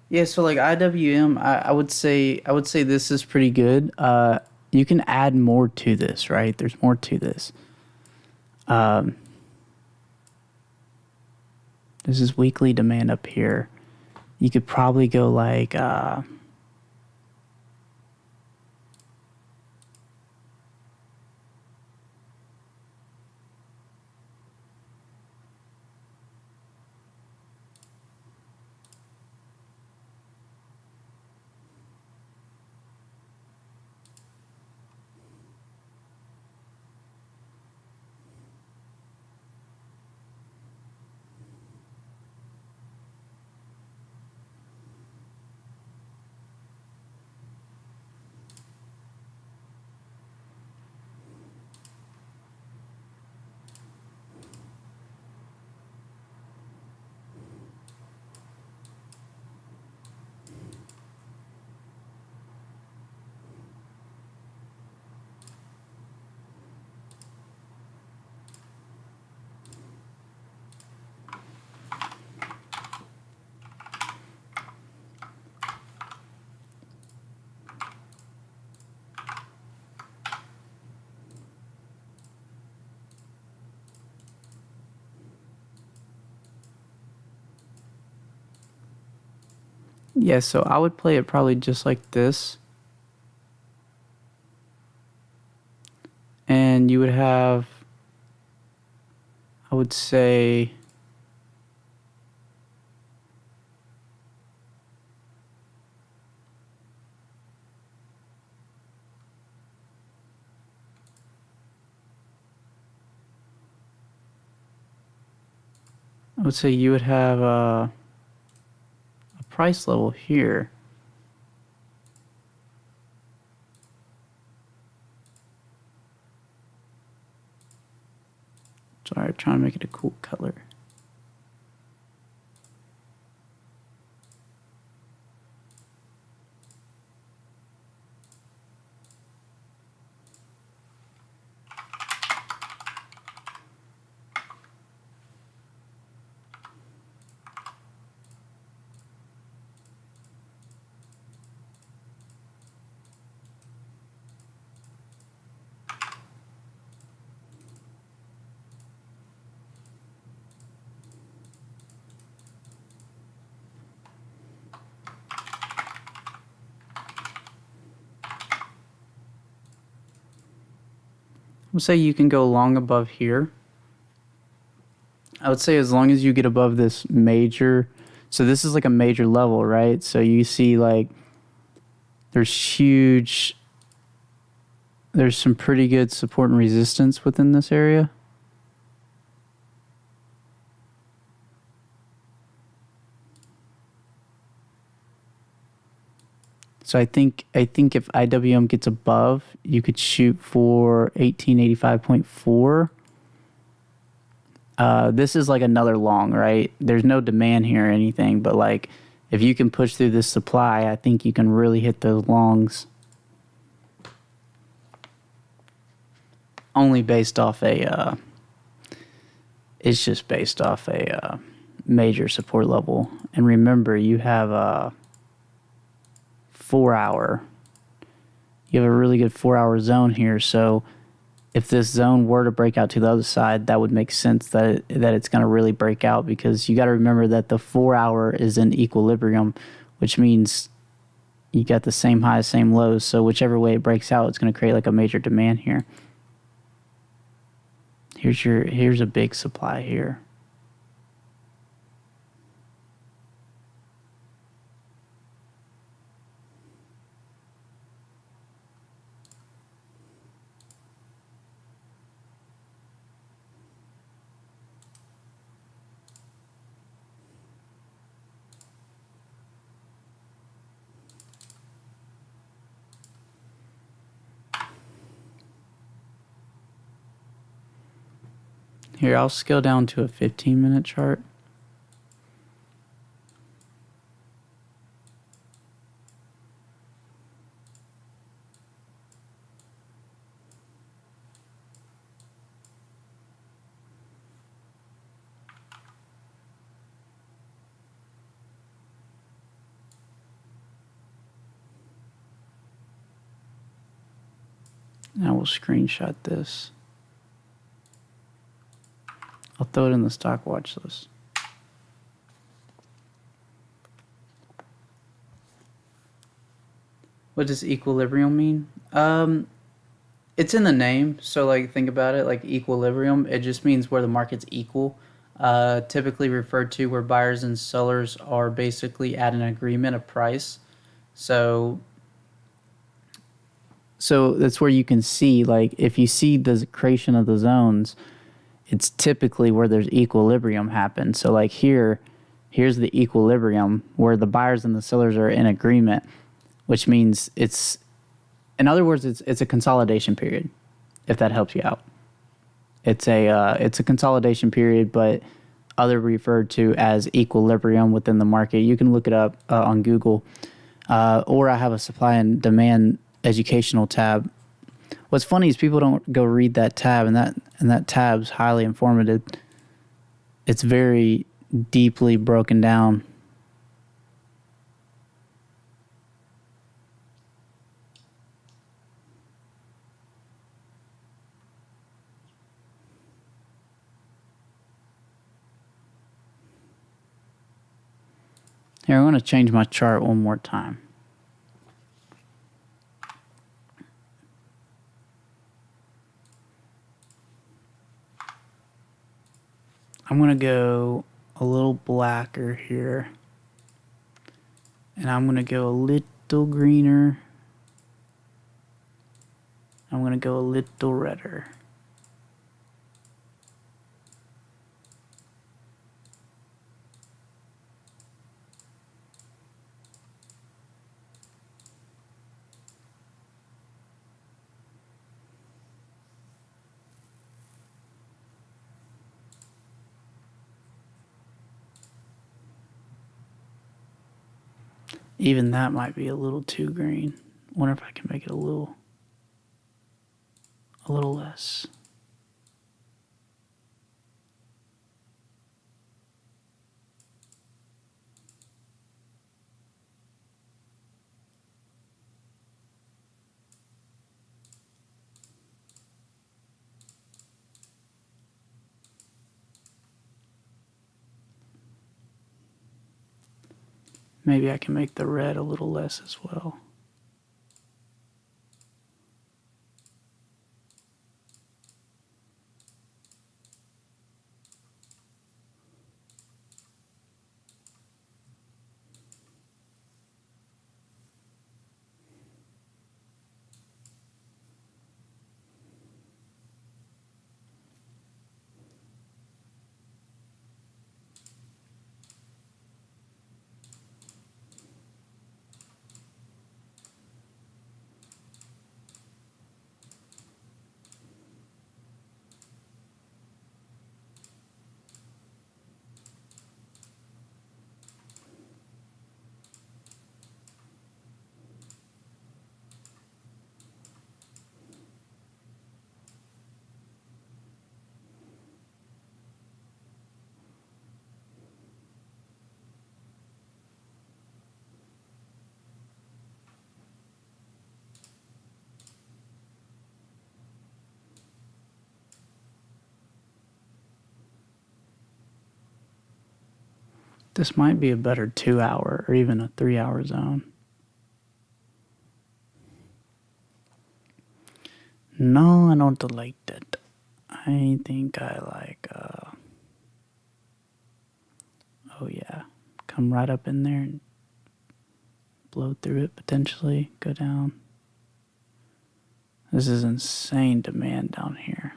Yeah, so like IWM, I would say this is pretty good. You can add more to this, right? There's more to this. This is weekly demand up here. You could probably go like yeah, so I would play it probably just like this. And you would have, I would say, you would have a price level here. Sorry, I'm trying to make it a cool color. would say you can go long above here. I would say as long as you get above this major, so this is like a major level, right? So you see like there's some pretty good support and resistance within this area. So I think if IWM gets above, you could shoot for 1885.4. This is like another long, right? There's no demand here or anything, but like if you can push through this supply, I think you can really hit those longs. Only based off it's just based off a major support level. And remember, you have a 4 hour. You have a really good 4 hour zone here, so if this zone were to break out to the other side, that would make sense that it's going to really break out, because you got to remember that the 4 hour is in equilibrium, which means you got the same highs, same lows. So whichever way it breaks out, it's going to create like a major demand here. Here's a big supply here. Here, I'll scale down to a 15-minute chart. Now we'll screenshot this. I'll throw it in the stock watch list. What does equilibrium mean? It's in the name, so like think about it like equilibrium. It just means where the market's equal. Typically referred to where buyers and sellers are basically at an agreement of price. So that's where you can see, like, if you see the creation of the zones, it's typically where there's equilibrium happen. So like here's the equilibrium where the buyers and the sellers are in agreement, which means in other words, it's a consolidation period, if that helps you out. It's a consolidation period, but other referred to as equilibrium within the market. You can look it up on Google, or I have a supply and demand educational tab. What's funny is people don't go read that tab, and that tab's highly informative. It's very deeply broken down. Here, I want to change my chart one more time. I'm going to go a little blacker here. And I'm going to go a little greener. I'm going to go a little redder. Even that might be a little too green. Wonder if I can make it a little less. Maybe I can make the red a little less as well. This might be a better 2-hour or even a 3-hour zone. No, I don't like that. I think I like, oh yeah, come right up in there and blow through it potentially, go down. This is insane demand down here.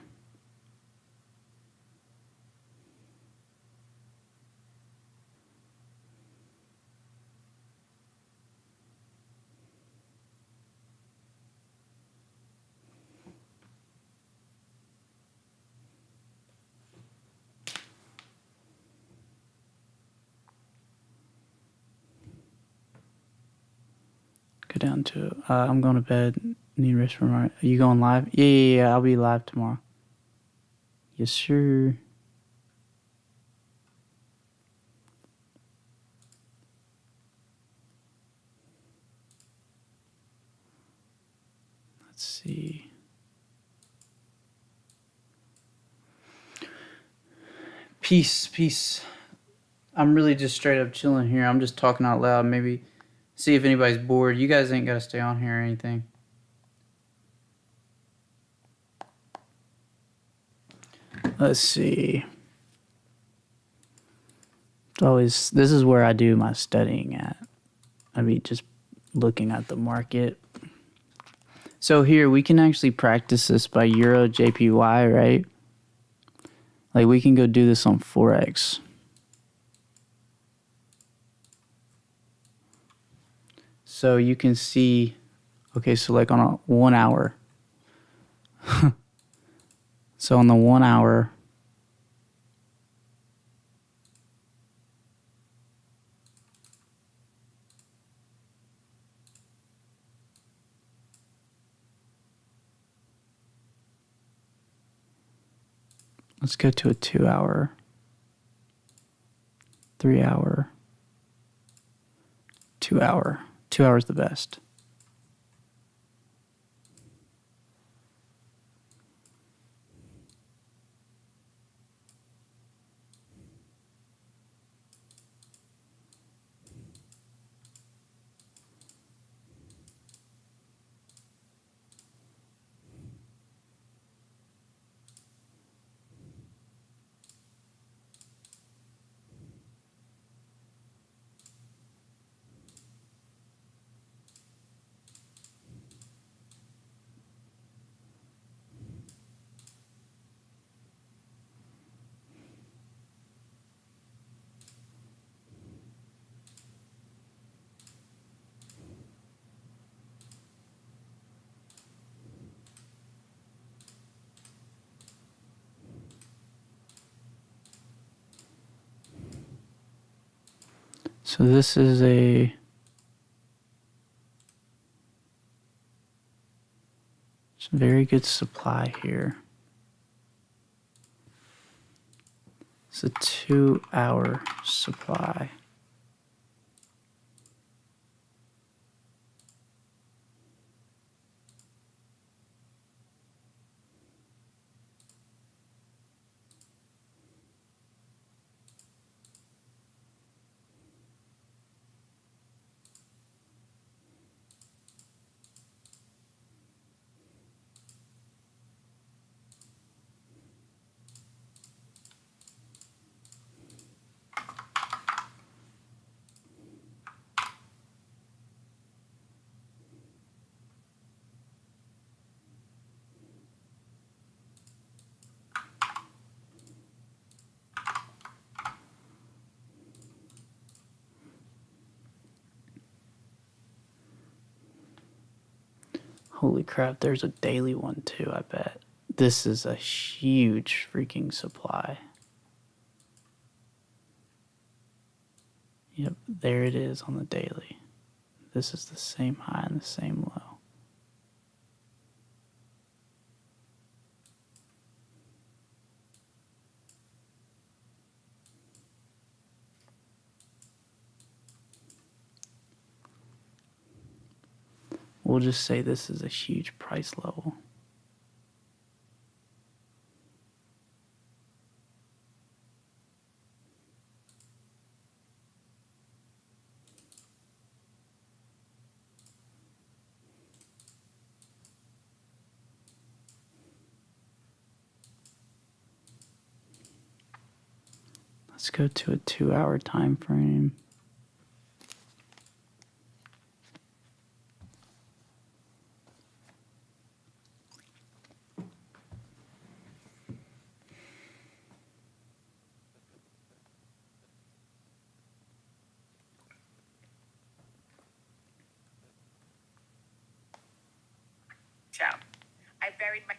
Go down to, I'm going to bed. Need rest for my, are you going live? Yeah, I'll be live tomorrow. Yes, sir. Let's see. Peace. I'm really just straight up chilling here. I'm just talking out loud. Maybe see if anybody's bored. You guys ain't got to stay on here or anything. Let's see. This is where I do my studying at. I mean, just looking at the market. So here we can actually practice this by Euro JPY, right? Like we can go do this on Forex. So you can see, okay, so like on a 1 hour. So on the 1 hour, let's go to a 2 hour, 3 hour, 2 hour. 2 hours the best. So this is a very good supply here. It's a 2 hour supply. Holy crap, there's a daily one too, I bet. This is a huge freaking supply. Yep, there it is on the daily. This is the same high and the same low. We'll just say this is a huge price level. Let's go to a 2-hour time frame. Ciao. I buried my